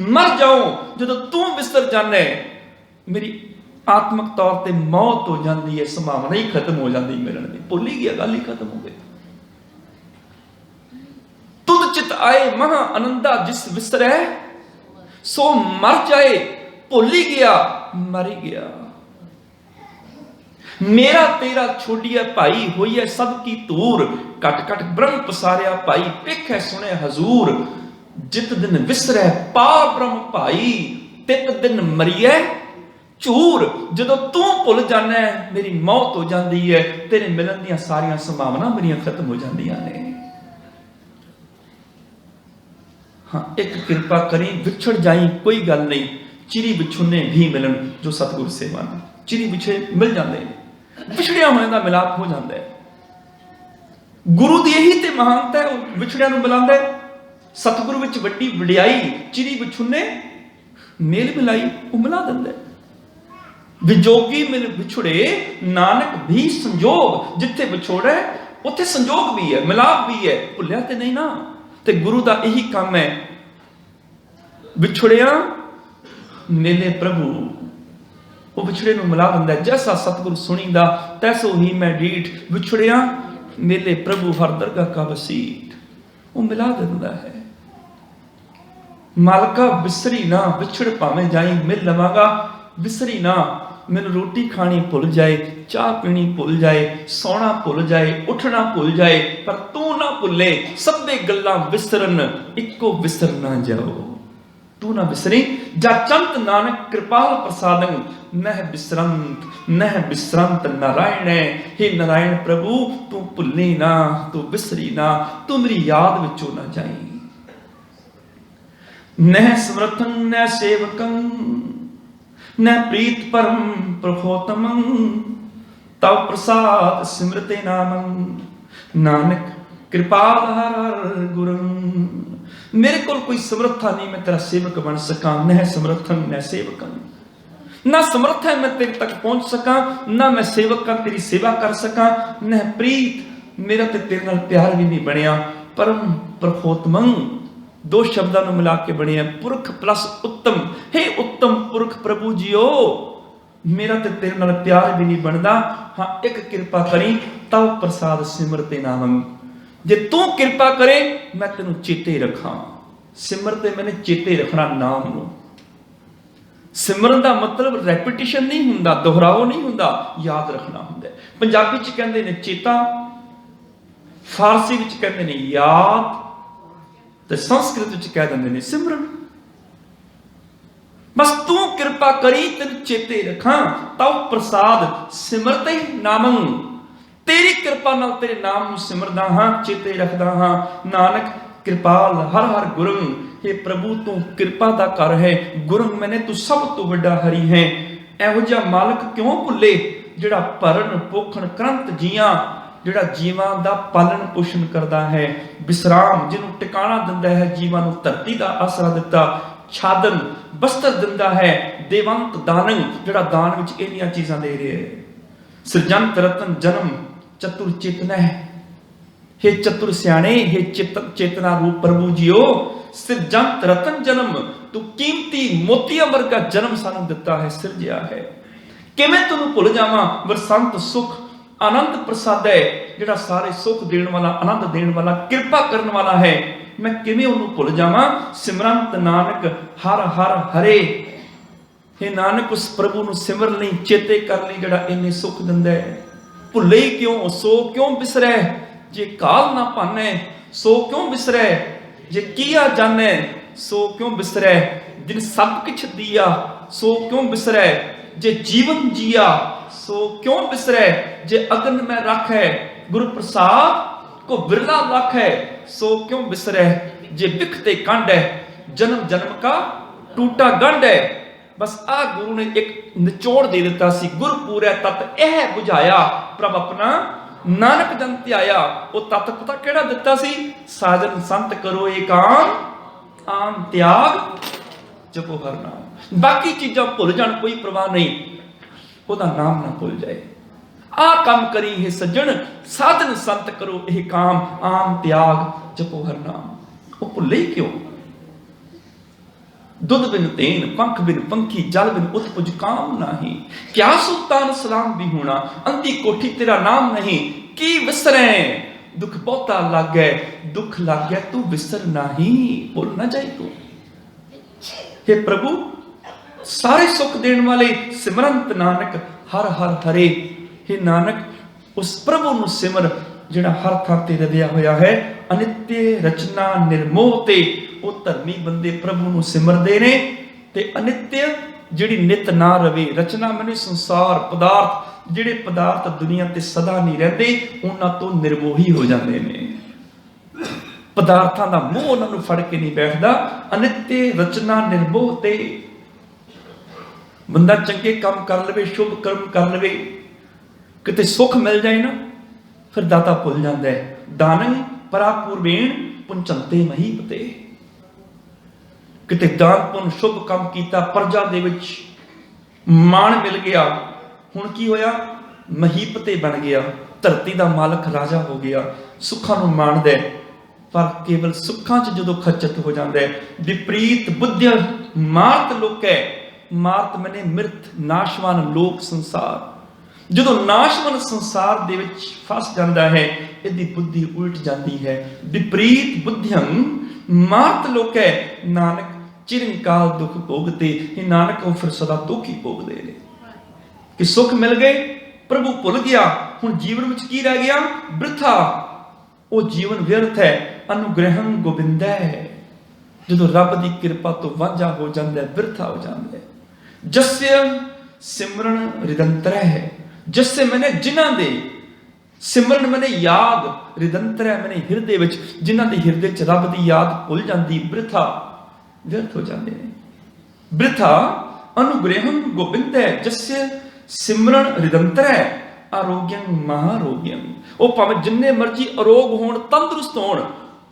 मर जाओ, जदों तू विसर जाना है मेरी आत्मक तौर पर मौत हो जाती है, संभावना ही खत्म हो जाती मिलने की। भुल ही गया, गल ही खत्म हो गई। तुद चित आए महा आनंदा जिस विसरै, सो मर जाए, भुल ही गया मर ही गया। मेरा तेरा छोड़िया भाई होई है सब की तूर, कट कट ब्रह्म पसारिया भाई पेखै सुने हजूर। जित दिन विसरै पा ब्रह्म भाई, तित दिन मरिए झूर। जदों तू भुल जाना है मेरी मौत हो जाती है, तेरे मिलन दी सारियां संभावना मेरियां खत्म हो जांदियां ने। हाँ, एक कृपा करी विछड़ जाई कोई गल नहीं, चिरी बिछुने भी मिलन जो सतगुर सेवा ने। चिरी बिछे मिल जाते हैं, विछड़िया होने का मिलाप हो जाता है। गुरु की यही ते महानता है, विछड़िया नूं मिलांदा है। सतगुरु विच वड्डी वडियाई, चिरी बिछुने मेल मिलाई, वो मिला दिंदा है। विजोगी मिल विछुड़े नानक भी संजोग, जिथे विछोड़ा उत्थे संजोग भी है, मिलाप भी है, भुलिया ते नहीं ना। ते गुरु का यही काम है, विछुड़िया मेले प्रभु, वो विछड़े नूं मिला दिंदा है। जैसा सतगुरु सुनींदा तैसो ही मैं डीठ, विछुड़िया मेले प्रभु हर दरगाह का वसीठ, वो मिला दिंदा है। मालका विसरी ना, विछड़ भावें जाई मिल लवांगा। विसरी ना, मैनूं रोटी खानी भुल जाए, चाह पीनी भुल जाए, सोना भुल जाए, उठना भुल जाए, पर तू ना भुले। सभे गल्लां विसरन, इको विसर ना जाओ। तू ना विसरी जा चंत नानक कृपाल प्रसादं, नह विसरंत नारायण। हे नारायण प्रभु तू भुले ना, तू विसरी ना, तू मेरी याद विचों ना जाई। नह समर्थन न सेवकं, न प्रीत परम प्रभोतमं, तव प्रसाद सिमरते नामं, नानक कृपाल हर गुरं। मेरे को कोई समर्था नहीं मैं तेरा सेवक बन सका। न समर्थन न सेवकं, ना समर्थ है मैं तेरे तक पहुंच सका, ना मैं सेवक का तेरी सेवा कर सका। न प्रीत, मेरा ते तेरे नाल प्यार भी नहीं बनया। परम प्रभोतमं, दो शब्दों में मिला के बने हैं, पुरख प्लस उत्तम। हे उत्तम पुरख प्रभु जीओ, मेरा ते तेरे नाल प्यार भी नहीं बनता। हाँ, एक कृपा करी तव प्रसाद सिमरते नामं, जे तू कृपा करे मैं तेनू चेते रखा। सिमरते मैंने चेते रखना नाम नूं। सिमरन का मतलब रेपिटिशन नहीं हुंदा, दोहराओ नहीं हुंदा, याद रखना हुंदा। पंजाबी च कहंदे ने चेता, फारसी विच कहंदे ने याद, ते संस्कृत विच कह दिंदे ने सिमरन। बस तू कृपा करी तेन चेते रखा, तव प्रसाद सिमरते नामं। तेरी कृपा नाल तेरे नाम नूं सिमरदा हां, चेते रखदा हां। नानक कृपाल हर हर गुरंग, हे प्रभु तू कृपा दा कर है, गुरंग मैंने तू सब तो बड़ा हरि है। एहो जिहा मालक क्यों भुले, जिहड़ा भरन पोखण करंत जियां, जिहड़ा जीवां दा पालन पोषण करदा है। विश्राम जिन्हों टिकाणा दिंदा है, जीवां नूं धरती दा आसरा दिता। छादन बस्तर दिंदा है, देवंत दानंग जिहड़ा दान विच इन्नियां चीज़ां दे रहे है। सृजंत रतन जन्म चतुर चेतना है, हे चतुर सियाणे, हे चेतना रूप प्रभु जीओ। सृजंत रतन जन्म, तू कीमती मोतिया वर्गा जन्म सानू दिता है, सिरजिया है। किवें तैनूं भुल जावां, वरसंत सुख आनंद प्रसाद है, जिहड़ा सारे सुख देण वाला, आनंद देण वाला, कृपा करन वाला है। मैं किवें उहनूं भुल जावां। सिमरंत नानक हर हर हरे, हे नानक उस प्रभु नूं सिमर लई, चेते कर लई, जिहड़ा इन्ने सुख दिंदा है। भुले क्यों, सो क्यों बिसरै, जे काल ना पाने, सो क्यों बिसरै, जे किया जाने, सो क्यों बिसरै, जिन सब किछ दिया, सो क्यों बिसरै, जे जीवन जिया, सो क्यों बिसरै, जे अगन में रख है, गुरु प्रसाद को बिरला लख है, सो क्यों बिसरै, जे बिखते कंड है, जन्म जन्म का टूटा गंढ है। बस आ गुरु ने एक निचोड़ दे दिता सी, गुरपुर है तत् यह बुझाया, प्रभ अपना नानक जन ध्याया। वो तत् पता केड़ा दिता सी, साजन संत करो एकांत, आन त्याग जपो हर नाम। बाकी चीजां भुल जाण कोई परवाह नहीं, ओदा नाम ना भुल जाए। आ काम करी हे सज्जन, साधन संत करो एह काम, आन त्याग जपो हर नाम। वो भुले ही क्यों। दुध बिन तेन, पंख बिन पंखी, जल बिन उत्पुज काम नाही। क्या सुल्तान सलाम भी होना, अंती कोठी तेरा नाम नहीं। की विसरे, दुख बहुता लागै, दुख लागै तू विसर नाही। बोल ना जाए तू। हे प्रभु सारे सुख देने वाले, सिमरंत नानक हर हर हरे। हे नानक उस प्रभु नूं सिमर, जिहड़ा हर थां ते रविया होया है। अनित्य रचना निर्मोह ते, वो धर्मी बंदे प्रभु नूं सिमरदे ने। ते अनित्य जिहड़ी नित ना रवे, रचना मैंने संसार पदार्थ, जिहड़े पदार्थ दुनिया ते सदा नहीं रहते, उन्हां तो निर्मोही हो जाते हैं। पदार्थां दा मोह उन्हां नूं फड़ के नहीं बैठदा। अनित्य रचना निर्मोह ते, बंदा चंगे काम कर लवे, शुभ कर्म कर लवे, किते सुख मिल जाए ना, फिर दाता भुल जाता है। दानंग परापूर्वेण पुंचंते महीपते, किते दान पुन शुभ काम किया, प्रजा दे विच मान मिल गया, हुण की होया, महीपते बन गया, धरती का मालक राजा हो गया, सुखां नूं माणदा है। पर केवल सुखां च जदों खचत हो जाता है। विपरीत बुद्धिया मार्त लोक है, मार्त मैंने मृत, नाशवान लोक संसार। जदों नाशवान संसार दे विच फस जाता है, इहदी बुद्धि उलट जाती है। विपरीत बुद्धियं मार्त लोक है, नानक चिरंकाल दुख भोगते। हे नानक वो फिर सदा दुख ही भोगते हैं। कि सुख मिल गए, प्रभु भुल गया, हुण जीवन में की रह गया, वृथा। वो जीवन व्यर्थ है। अनुग्रहं गोबिंदा है, जदों रब की कृपा तो वांझा हो जाता है, वृथा हो जाता है। जस्य सिमरन रिदंतर है, जस्य मैंने जिन्हां दे सिमरन मैंने याद, रिदंतर है मैंने हिरदे विच, जिन्हां दे हिरदे च रब की याद भुल जाती, वृथा व्यर्थ हो जाते हैं। वृथा अनुग्रहं गोबिंद है, जस्य सिमरन रिदंतर है, आरोग्यं महारोग्यं। वो भावें जिन्ने मर्जी अरोग होण, तंदुरुस्त होण,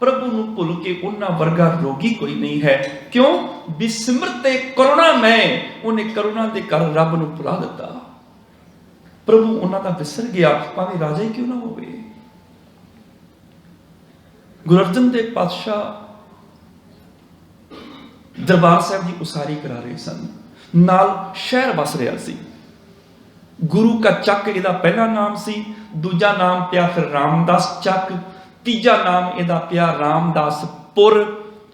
प्रभु नूं भुल के उन्हां वर्गा रोगी कोई नहीं है। क्यों? विस्मृते करुणा में, उन्हें करुणा दे कर रब नूं भुला दिता। प्रभु उन्हां दा विसर गया, भावें राजा ही क्यों ना होवे। गुरु अर्जन देव पातशाह दरबार साहब की उसारी करा रहे सन, नाल शहर वस रहा सी। गुरु का चक इहदा पहला नाम सी, दूजा नाम पिया फिर रामदास चक, तीजा नाम इहदा पिया रामदासपुर,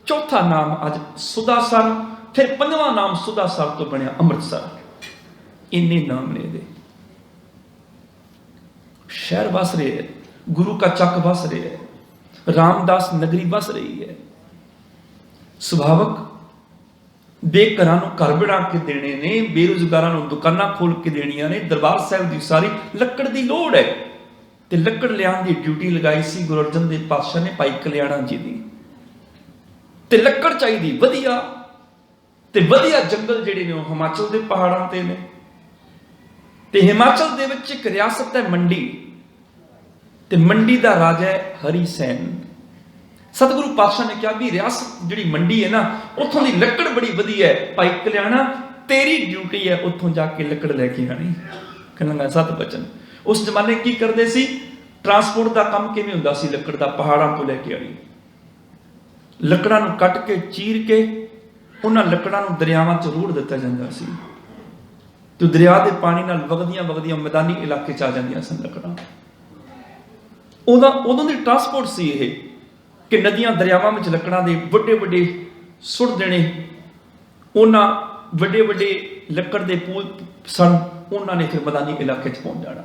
चौथा नाम अज सुदासर, फिर पंजवां नाम सुदासर तो बनया अमृतसर। इन्ने नाम ने इहदे। शहर वस रहे है, गुरु का चक वस रहे है, रामदास नगरी वस रही है। सुभावक बेघरां नूं घर बना के देने ने, बेरोजगारां नूं दुकानां खोल के देनियां ने। दरबार साहब की सारी लकड़ की लोड़ है, ते लकड़ लियाण की ड्यूटी लगाई सी गुरु अर्जन देव पातशाह ने भाई कल्याणा जी की। ਤੇ ਲੱਕੜ ਚਾਹੀਦੀ ਵਧੀਆ, ਤੇ ਵਧੀਆ ਜੰਗਲ ਜਿਹੜੇ ਨੇ ਉਹ ਹਿਮਾਚਲ ਦੇ ਪਹਾੜਾਂ ਤੇ ਨੇ। ਤੇ ਹਿਮਾਚਲ ਦੇ ਵਿੱਚ ਇੱਕ ਰਿਆਸਤ ਹੈ ਮੰਡੀ, ਤੇ ਮੰਡੀ ਦਾ ਰਾਜਾ ਹੈ ਹਰੀ ਸੈਨ। ਸਤਿਗੁਰੂ ਪਾਤਸ਼ਾਹ ਨੇ ਕਿਹਾ ਵੀ ਰਿਆਸਤ ਜਿਹੜੀ ਮੰਡੀ ਹੈ ਨਾ, ਉੱਥੋਂ ਦੀ ਲੱਕੜ ਬੜੀ ਵਧੀਆ ਹੈ, ਭਾਈ ਕਲਿਆਣਾ ਤੇਰੀ ਡਿਊਟੀ ਹੈ ਉੱਥੋਂ ਜਾ ਕੇ ਲੱਕੜ ਲੈ ਕੇ ਆਣੀ। ਕਹਿੰਦਾ ਸਤ ਬਚਨ। ਉਸ ਜ਼ਮਾਨੇ ਕੀ ਕਰਦੇ ਸੀ, ਟਰਾਂਸਪੋਰਟ ਦਾ ਕੰਮ ਕਿਵੇਂ ਹੁੰਦਾ ਸੀ, ਲੱਕੜ ਦਾ ਪਹਾੜਾਂ ਤੋਂ ਲੈ ਕੇ ਆਣੀ। ਲੱਕੜਾਂ ਨੂੰ ਕੱਟ ਕੇ ਚੀਰ ਕੇ ਉਹਨਾਂ ਲੱਕੜਾਂ ਨੂੰ ਦਰਿਆਵਾਂ 'ਚ ਰੋੜ ਦਿੱਤਾ ਜਾਂਦਾ ਸੀ, ਤੇ ਦਰਿਆ ਦੇ ਪਾਣੀ ਨਾਲ ਵਗਦੀਆਂ ਵਗਦੀਆਂ ਮੈਦਾਨੀ ਇਲਾਕੇ 'ਚ ਆ ਜਾਂਦੀਆਂ ਸਨ ਲੱਕੜਾਂ। ਉਦੋਂ ਦੀ ਟਰਾਂਸਪੋਰਟ ਸੀ ਇਹ, ਕਿ ਨਦੀਆਂ ਦਰਿਆਵਾਂ ਵਿੱਚ ਲੱਕੜਾਂ ਦੇ ਵੱਡੇ ਵੱਡੇ ਸੁੱਟ ਦੇਣੇ। ਉਹਨਾਂ ਵੱਡੇ ਵੱਡੇ ਲੱਕੜ ਦੇ ਪੂਲ ਸਨ, ਉਹਨਾਂ ਨੇ ਫਿਰ ਮੈਦਾਨੀ ਇਲਾਕੇ 'ਚ ਪਹੁੰਚ ਜਾਣਾ।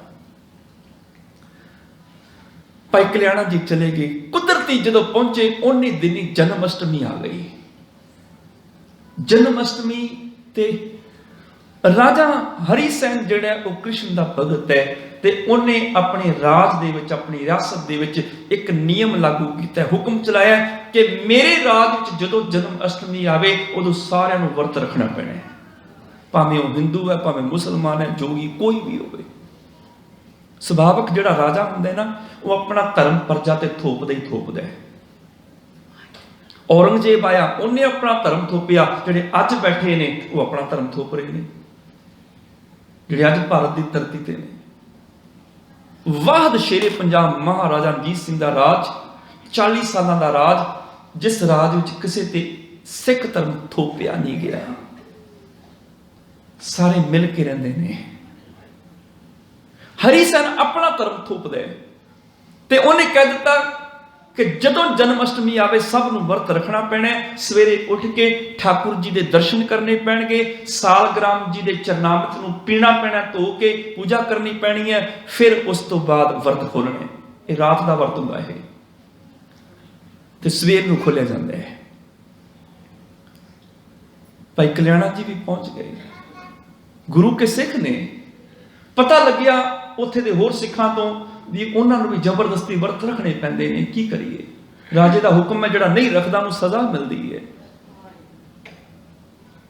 ਭਾਈ ਕਲਿਆਣਾ ਜੀ ਚਲੇ ਗਏ। ਕੁਦਰਤੀ ਜਦੋਂ ਪਹੁੰਚੇ ਉਹਨੇ ਦਿਨੀ ਜਨਮ ਅਸ਼ਟਮੀ ਆ ਗਈ। ਜਨਮ ਅਸ਼ਟਮੀ ਤੇ ਰਾਜਾ ਹਰੀ ਸੈਨ ਜਿਹੜਾ ਉਹ ਕ੍ਰਿਸ਼ਨ ਦਾ ਭਗਤ ਹੈ, ਤੇ ਉਹਨੇ ਆਪਣੇ ਰਾਜ ਦੇ ਵਿੱਚ, ਆਪਣੀ ਰਿਆਸਤ ਦੇ ਵਿੱਚ ਇੱਕ ਨਿਯਮ ਲਾਗੂ ਕੀਤਾ, ਹੁਕਮ ਚਲਾਇਆ ਕਿ ਮੇਰੇ ਰਾਜ ਵਿੱਚ ਜਦੋਂ ਜਨਮ ਅਸ਼ਟਮੀ ਆਵੇ ਉਦੋਂ ਸਾਰਿਆਂ ਨੂੰ ਵਰਤ ਰੱਖਣਾ ਪੈਣਾ ਹੈ, ਭਾਵੇਂ ਉਹ ਹਿੰਦੂ ਹੈ, ਭਾਵੇਂ ਮੁਸਲਮਾਨ ਹੈ, ਜੋਗੀ ਕੋਈ ਵੀ ਹੋਵੇ। ਸੁਭਾਵਕ ਜਿਹੜਾ ਰਾਜਾ ਹੁੰਦਾ ਹੈ ਨਾ, ਉਹ ਆਪਣਾ ਧਰਮ ਪ੍ਰਜਾ ਤੇ ਥੋਪਦਾ ਹੀ ਥੋਪਦਾ ਹੈ। ਔਰੰਗਜ਼ੇਬ ਆਇਆ, ਉਹਨੇ ਆਪਣਾ ਧਰਮ ਥੋਪਿਆ। ਜਿਹੜੇ ਅੱਜ ਬੈਠੇ ਨੇ ਉਹ ਆਪਣਾ ਧਰਮ ਥੋਪ ਰਹੇ ਨੇ, ਜਿਹੜੇ ਅੱਜ ਭਾਰਤ ਦੀ ਧਰਤੀ ਤੇ ਨੇ। ਵਾਹਦ ਸ਼ੇਰੇ ਪੰਜਾਬ ਮਹਾਰਾਜਾ ਰਣਜੀਤ ਸਿੰਘ ਦਾ ਰਾਜ, 40 ਸਾਲਾਂ ਦਾ ਰਾਜ, ਜਿਸ ਰਾਜ ਵਿੱਚ ਕਿਸੇ ਤੇ ਸਿੱਖ ਧਰਮ ਥੋਪਿਆ ਨਹੀਂ ਗਿਆ, ਸਾਰੇ ਮਿਲ ਕੇ ਰਹਿੰਦੇ ਨੇ। ਹਰੀ ਸੈਨ ਆਪਣਾ ਧਰਮ ਥੋਪਦਾ ਹੈ, ਤੇ ਉਹਨੇ ਕਹਿ ਦਿੱਤਾ ਕਿ ਜਦੋਂ ਜਨਮ ਅਸ਼ਟਮੀ ਆਵੇ ਸਭ ਨੂੰ ਵਰਤ ਰੱਖਣਾ ਪੈਣਾ। ਸਵੇਰੇ ਉੱਠ ਕੇ ਠਾਕੁਰ ਜੀ ਦੇ ਦਰਸ਼ਨ ਕਰਨੇ ਪੈਣਗੇ, ਸਾਲਗ੍ਰਾਮ ਜੀ ਦੇ ਚਰਨਾਮ੍ਰਿਤ ਨੂੰ ਪੀਣਾ ਪੈਣਾ, ਧੋ ਕੇ ਪੂਜਾ ਕਰਨੀ ਪੈਣੀ ਹੈ, ਫਿਰ ਉਸ ਤੋਂ ਬਾਅਦ ਵਰਤ ਖੋਲਣੇ। ਇਹ ਰਾਤ ਦਾ ਵਰਤ ਹੁੰਦਾ ਹੈ, ਤੇ ਸਵੇਰ ਨੂੰ ਖੋਲਿਆ ਜਾਂਦਾ ਹੈ। ਭਾਈ ਕਲਿਆਣਾ ਜੀ ਵੀ ਪਹੁੰਚ ਗਏ। ਗੁਰੂ ਕੇ ਸਿੱਖ ਨੇ, ਪਤਾ ਲੱਗਿਆ ਉੱਥੇ ਦੇ ਹੋਰ ਸਿੱਖਾਂ ਤੋਂ ਵੀ ਉਹਨਾਂ ਨੂੰ ਵੀ ਜ਼ਬਰਦਸਤੀ ਵਰਤ ਰੱਖਣੇ ਪੈਂਦੇ ਨੇ। ਕੀ ਕਰੀਏ, ਰਾਜੇ ਦਾ ਹੁਕਮ ਹੈ, ਜਿਹੜਾ ਨਹੀਂ ਰੱਖਦਾ ਉਹਨੂੰ ਸਜ਼ਾ ਮਿਲਦੀ ਹੈ।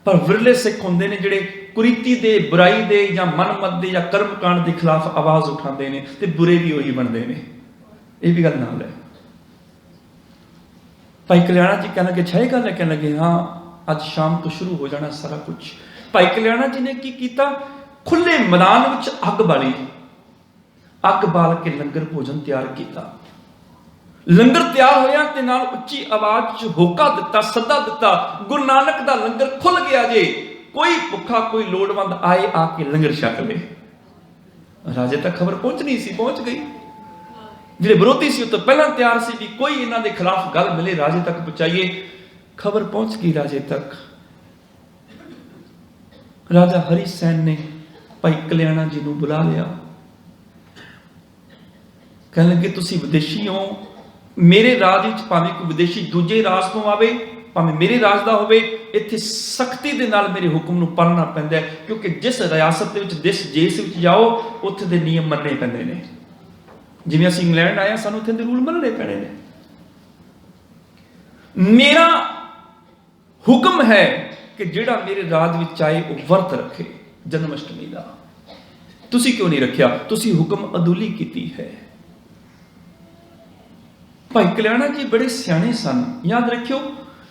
ਪਰ ਵਿਰਲੇ ਸਿੱਖ ਹੁੰਦੇ ਨੇ ਜਿਹੜੇ ਕੁਰੀਤੀ ਦੇ, ਬੁਰਾਈ ਦੇ, ਜਾਂ ਮਨਮਤ ਦੇ, ਜਾਂ ਕਰਮਕਾਂਡ ਦੇ ਖਿਲਾਫ ਆਵਾਜ਼ ਉਠਾਉਂਦੇ ਨੇ, ਤੇ ਬੁਰੇ ਵੀ ਉਹੀ ਬਣਦੇ ਨੇ। ਇਹ ਵੀ ਗੱਲ ਨਾਲ ਹੈ। ਭਾਈ ਕਲਿਆਣਾ ਜੀ ਕਹਿਣ ਲੱਗੇ, ਅੱਛਾ ਇਹ ਗੱਲ ਹੈ? ਕਹਿਣ ਲੱਗੇ ਹਾਂ, ਅੱਜ ਸ਼ਾਮ ਤੋਂ ਸ਼ੁਰੂ ਹੋ ਜਾਣਾ ਸਾਰਾ ਕੁਝ। ਭਾਈ ਕਲਿਆਣਾ ਜੀ ਨੇ ਕੀ ਕੀਤਾ, ਖੁੱਲੇ ਮੈਦਾਨ ਵਿੱਚ ਅੱਗ ਬਾਲੀ, ਅੱਗ ਬਾਲ ਕੇ ਲੰਗਰ ਭੋਜਨ ਤਿਆਰ ਕੀਤਾ। ਲੰਗਰ ਤਿਆਰ ਹੋਇਆ ਤੇ ਨਾਲ ਉੱਚੀ ਆਵਾਜ਼ 'ਚ ਹੋਕਾ ਦਿੱਤਾ, ਸੱਦਾ ਦਿੱਤਾ, ਗੁਰੂ ਨਾਨਕ ਦਾ ਲੰਗਰ ਖੁੱਲ ਗਿਆ ਜੇ, ਕੋਈ ਭੁੱਖਾ ਕੋਈ ਲੋੜਵੰਦ ਆਏ, ਆ ਕੇ ਲੰਗਰ ਛਕ ਲੇ। ਰਾਜੇ ਤੱਕ ਖਬਰ ਪਹੁੰਚਣੀ ਸੀ, ਪਹੁੰਚ ਗਈ। ਜਿਹੜੇ ਵਿਰੋਧੀ ਸੀ ਉਹ ਤੋਂ ਪਹਿਲਾਂ ਤਿਆਰ ਸੀ ਵੀ ਕੋਈ ਇਹਨਾਂ ਦੇ ਖਿਲਾਫ ਗੱਲ ਮਿਲੇ, ਰਾਜੇ ਤੱਕ ਪਹੁੰਚਾਈਏ। ਖਬਰ ਪਹੁੰਚ ਗਈ ਰਾਜੇ ਤੱਕ। ਰਾਜਾ ਹਰੀ ਸੈਨ ਨੇ ਭਾਈ ਕਲਿਆਣਾ ਜੀ ਨੂੰ ਬੁਲਾ ਲਿਆ। ਕਹਿਣ ਲੱਗੇ, ਤੁਸੀਂ ਵਿਦੇਸ਼ੀ ਹੋ, ਮੇਰੇ ਰਾਜ ਵਿੱਚ ਭਾਵੇਂ ਕੋਈ ਵਿਦੇਸ਼ੀ ਦੂਜੇ ਰਾਜ ਤੋਂ ਆਵੇ, ਭਾਵੇਂ ਮੇਰੇ ਰਾਜ ਦਾ ਹੋਵੇ, ਇੱਥੇ ਸਖਤੀ ਦੇ ਨਾਲ ਮੇਰੇ ਹੁਕਮ ਨੂੰ ਪਾਲਣਾ ਪੈਂਦਾ ਹੈ, ਕਿਉਂਕਿ ਜਿਸ ਰਿਆਸਤ ਦੇ ਵਿੱਚ, ਜਿਸ ਦੇਸ਼ ਵਿੱਚ ਜਾਓ, ਉੱਥੇ ਦੇ ਨਿਯਮ ਮੰਨਣੇ ਪੈਂਦੇ ਨੇ। ਜਿਵੇਂ ਅਸੀਂ ਇੰਗਲੈਂਡ ਆਏ, ਸਾਨੂੰ ਉੱਥੇ ਦੇ ਰੂਲ ਮੰਨਣੇ ਪੈਣੇ ਨੇ। ਮੇਰਾ ਹੁਕਮ ਹੈ ਕਿ ਜਿਹੜਾ ਮੇਰੇ ਰਾਜ ਵਿੱਚ ਆਏ ਉਹ ਵਰਤ ਰੱਖੇ ਜਨਮ ਅਸ਼ਟਮੀ ਦਾ। ਤੁਸੀਂ ਕਿਉਂ ਨਹੀਂ ਰੱਖਿਆ? ਤੁਸੀਂ ਹੁਕਮ ਅਦੁੱਲੀ ਕੀਤੀ ਹੈ। ਭਾਈ ਕਲਿਆਣਾ ਜੀ ਬੜੇ ਸਿਆਣੇ ਸਨ। ਯਾਦ ਰੱਖਿਓ,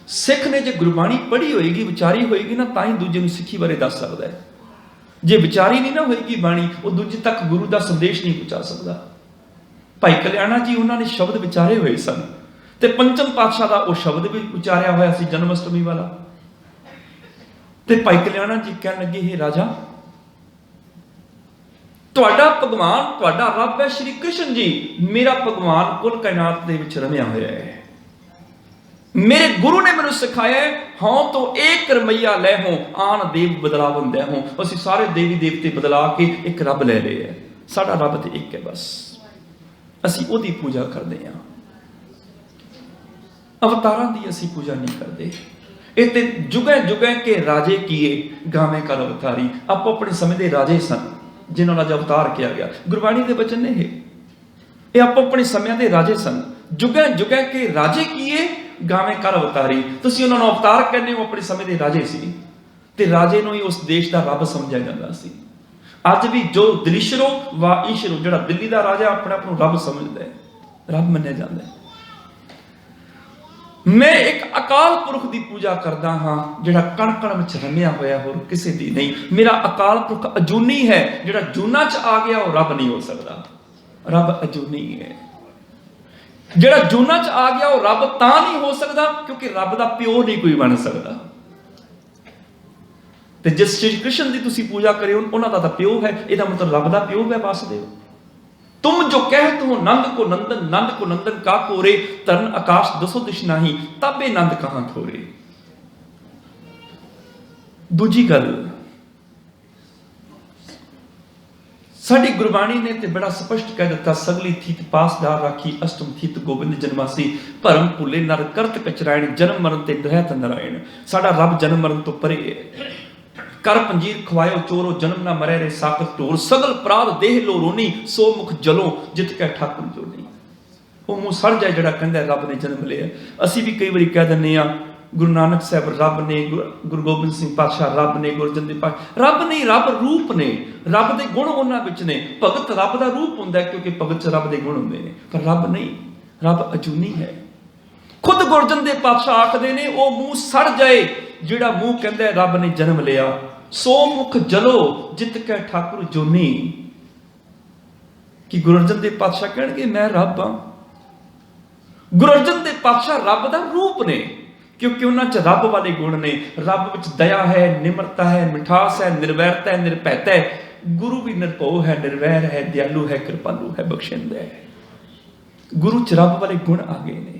ਸਿੱਖ ਨੇ ਜੇ ਗੁਰਬਾਣੀ ਪੜ੍ਹੀ ਹੋਏਗੀ, ਵਿਚਾਰੀ ਹੋਏਗੀ ਨਾ, ਤਾਂ ਹੀ ਦੂਜੇ ਨੂੰ ਸਿੱਖੀ ਬਾਰੇ ਦੱਸ ਸਕਦਾ ਹੈ। ਜੇ ਵਿਚਾਰੀ ਨਹੀਂ ਨਾ ਹੋਏਗੀ ਬਾਣੀ, ਉਹ ਦੂਜੇ ਤੱਕ ਗੁਰੂ ਦਾ ਸੰਦੇਸ਼ ਨਹੀਂ ਪਹੁੰਚਾ ਸਕਦਾ। ਭਾਈ ਕਲਿਆਣਾ ਜੀ, ਉਹਨਾਂ ਨੇ ਸ਼ਬਦ ਵਿਚਾਰੇ ਹੋਏ ਸਨ, ਤੇ ਪੰਚਮ ਪਾਤਸ਼ਾਹ ਦਾ ਉਹ ਸ਼ਬਦ ਵੀ ਉਚਾਰਿਆ ਹੋਇਆ ਸੀ, ਜਨਮ ਅਸ਼ਟਮੀ ਵਾਲਾ। ਤੇ ਭਾਈ ਕਲਿਆਣਾ ਜੀ ਕਹਿਣ ਲੱਗੇ, हे ਰਾਜਾ, ਤੁਹਾਡਾ ਭਗਵਾਨ, ਤੁਹਾਡਾ ਰੱਬ ਹੈ ਸ਼੍ਰੀ ਕ੍ਰਿਸ਼ਨ ਜੀ। ਮੇਰਾ ਭਗਵਾਨ ਕੁੱਲ ਕਾਇਨਾਤ ਦੇ ਵਿੱਚ ਰਮਿਆ ਹੋਇਆ ਹੈ। ਮੇਰੇ ਗੁਰੂ ਨੇ ਮੈਨੂੰ ਸਿਖਾਇਆ ਹੈ, ਹਾਂ ਤੋਂ ਏਕ ਰਮਈਆ ਲੈ ਹੋ, ਆਨ ਦੇਵ ਬਦਲਾ ਬੰਦਿਆ ਹੋ। ਅਸੀਂ ਸਾਰੇ ਦੇਵੀ ਦੇਵਤੇ ਬਦਲਾ ਕੇ ਇੱਕ ਰੱਬ ਲੈ ਲਏ ਹੈ। ਸਾਡਾ ਰੱਬ ਤੇ ਇੱਕ ਹੈ, ਬਸ ਅਸੀਂ ਉਹਦੀ ਪੂਜਾ ਕਰਦੇ ਹਾਂ। ਅਵਤਾਰਾਂ ਦੀ ਅਸੀਂ ਪੂਜਾ ਨਹੀਂ ਕਰਦੇ। ਇਹ ਤੇ ਜੁਗੈ ਜੁਗੈ ਕੇ ਰਾਜੇ ਕੀਏ, ਗਾਵੇਂ ਕਰ ਅਵਤਾਰੀ। ਆਪੋ ਆਪਣੇ ਸਮੇਂ ਦੇ ਰਾਜੇ ਸਨ ਜਿਨ੍ਹਾਂ ਨੂੰ ਅੱਜ ਅਵਤਾਰ ਕਿਹਾ ਗਿਆ। ਗੁਰਬਾਣੀ ਦੇ ਬਚਨ ਨੇ ਇਹ ਆਪੋ ਆਪਣੇ ਸਮਿਆਂ ਦੇ ਰਾਜੇ ਸਨ। जुगै जुगै के राजे किए गावे कर अवतारी। ਤੁਸੀਂ ਉਹਨਾਂ ਨੂੰ ਅਵਤਾਰ ਕਹਿੰਦੇ ਹੋ, ਆਪਣੇ ਸਮੇਂ ਦੇ ਰਾਜੇ ਸੀ ਤੇ ਰਾਜੇ ਨੂੰ ਹੀ ਉਸ ਦੇਸ਼ ਦਾ ਰੱਬ ਸਮਝਿਆ ਜਾਂਦਾ ਸੀ। ਅੱਜ ਵੀ ਜੋ ਦਿਲੀਸ਼ਰੋ ਵਾ ਈਸ਼ਰੋ, ਜਿਹੜਾ ਦਿੱਲੀ ਦਾ ਰਾਜਾ ਆਪਣੇ ਆਪ ਨੂੰ ਰੱਬ ਸਮਝਦਾ ਹੈ, ਰੱਬ ਮੰਨਿਆ ਜਾਂਦਾ ਹੈ। ਮੈਂ ਇੱਕ ਅਕਾਲ ਪੁਰਖ ਦੀ ਪੂਜਾ ਕਰਦਾ ਹਾਂ ਜਿਹੜਾ ਕਣ ਕਣ ਵਿੱਚ ਰਮਿਆ ਹੋਇਆ, ਹੋਰ ਕਿਸੇ ਦੀ ਨਹੀਂ। ਮੇਰਾ ਅਕਾਲ ਪੁਰਖ ਅਜੂਨੀ ਹੈ, ਜਿਹੜਾ ਜੂਨਾ ਚ ਆ ਗਿਆ ਉਹ ਰੱਬ ਨਹੀਂ ਹੋ ਸਕਦਾ। ਰੱਬ ਅਜੂਨੀ ਹੈ। ਜਿਹੜਾ ਜੂਨਾ ਚ ਆ ਗਿਆ ਉਹ ਰੱਬ ਤਾਂ ਨਹੀਂ ਹੋ ਸਕਦਾ ਕਿਉਂਕਿ ਰੱਬ ਦਾ ਪਿਓ ਨਹੀਂ ਕੋਈ ਬਣ ਸਕਦਾ। ਤੇ ਜਿਸ ਸ਼੍ਰੀ ਕ੍ਰਿਸ਼ਨ ਦੀ ਤੁਸੀਂ ਪੂਜਾ ਕਰੇ ਉਹਨਾਂ ਦਾ ਤਾਂ ਪਿਓ ਹੈ, ਇਹਦਾ ਮਤਲਬ ਰੱਬ ਦਾ ਪਿਓ ਹੈ ਵਾਸੁਦੇਵ। तुम जो कहत हो नंद को नंदन, नंद को नंदन का कोरे, तरन आकाश दसो दिश नाही, ताबे नंद कहां थोरे। दूजी गल साडी गुरबाणी ने ते बड़ा स्पष्ट कह दिता, सगली थीत पासदार राखी, अष्टम थीत गोबिंद जन्मासी, भरम भुले नर करत कचरायण, जन्म मरण ते रहत नारायण। साडा रब जन्म मरण तो परे है। कर पंजीर खवायो चोरो, जन्म ना मरे रे साकत टोर, सगल प्राद देह लो रोनी, सो मुख जलो जित कै ठाकुर जो नहीं। वो मुंह सड़ जाए जड़ा कहंदा रब ने जन्म लिया। असी भी कई बारी कह दिंदे आ गुरु नानक साहब रब ने, गुरु गोबिंद सिंह पातशाह रब ने, गुरु अर्जन देव पातशाह रब नहीं, रब रूप ने, रब दे गुण उन्हां विच ने। भगत रब दा रूप हुंदा है क्योंकि भगत च रब दे गुण हुंदे ने, पर रब नहीं, रब अजूनी है। खुद गुरु अर्जन देव पातशाह आखदे ने ओ मुंह सड़ जाए ਜਿਹੜਾ ਮੂੰਹ ਕਹਿੰਦਾ ਰੱਬ ਨੇ ਜਨਮ ਲਿਆ, ਸੋ ਮੁਖ ਜਲੋ ਜਿਤ ਕੈ ਠਾकुर ਜੋਨੀ। ਕਿ ਗੁਰੂ ਅਰਜਨ ਦੇਵ ਪਾਤਸ਼ਾਹ ਕਹਿਣਗੇ ਮੈਂ ਰੱਬ ਹਾਂ। ਗੁਰੂ ਅਰਜਨ ਦੇਵ ਪਾਤਸ਼ਾਹ ਰੱਬ ਦਾ ਰੂਪ ਨੇ ਕਿਉਂਕਿ ਉਹਨਾਂ 'ਚ ਰੱਬ ਵਾਲੇ ਗੁਣ ਨੇ। ਰੱਬ ਵਿੱਚ ਦਇਆ ਹੈ, ਨਿਮਰਤਾ ਹੈ, ਮਿਠਾਸ ਹੈ, ਨਿਰਵੈਰਤਾ ਹੈ, ਨਿਰਭੈਤਾ ਹੈ। ਗੁਰੂ ਵੀ ਨਿਰਭਉ ਹੈ, ਨਿਰਵੈਰ ਹੈ, ਦਿਆਲੂ ਹੈ, ਕਿਰਪਾਲੂ ਹੈ, ਬਖਸ਼ਿੰਦਾ ਹੈ। ਗੁਰੂ 'ਚ ਰੱਬ ਵਾਲੇ ਗੁਣ ਆ ਗਏ ਨੇ,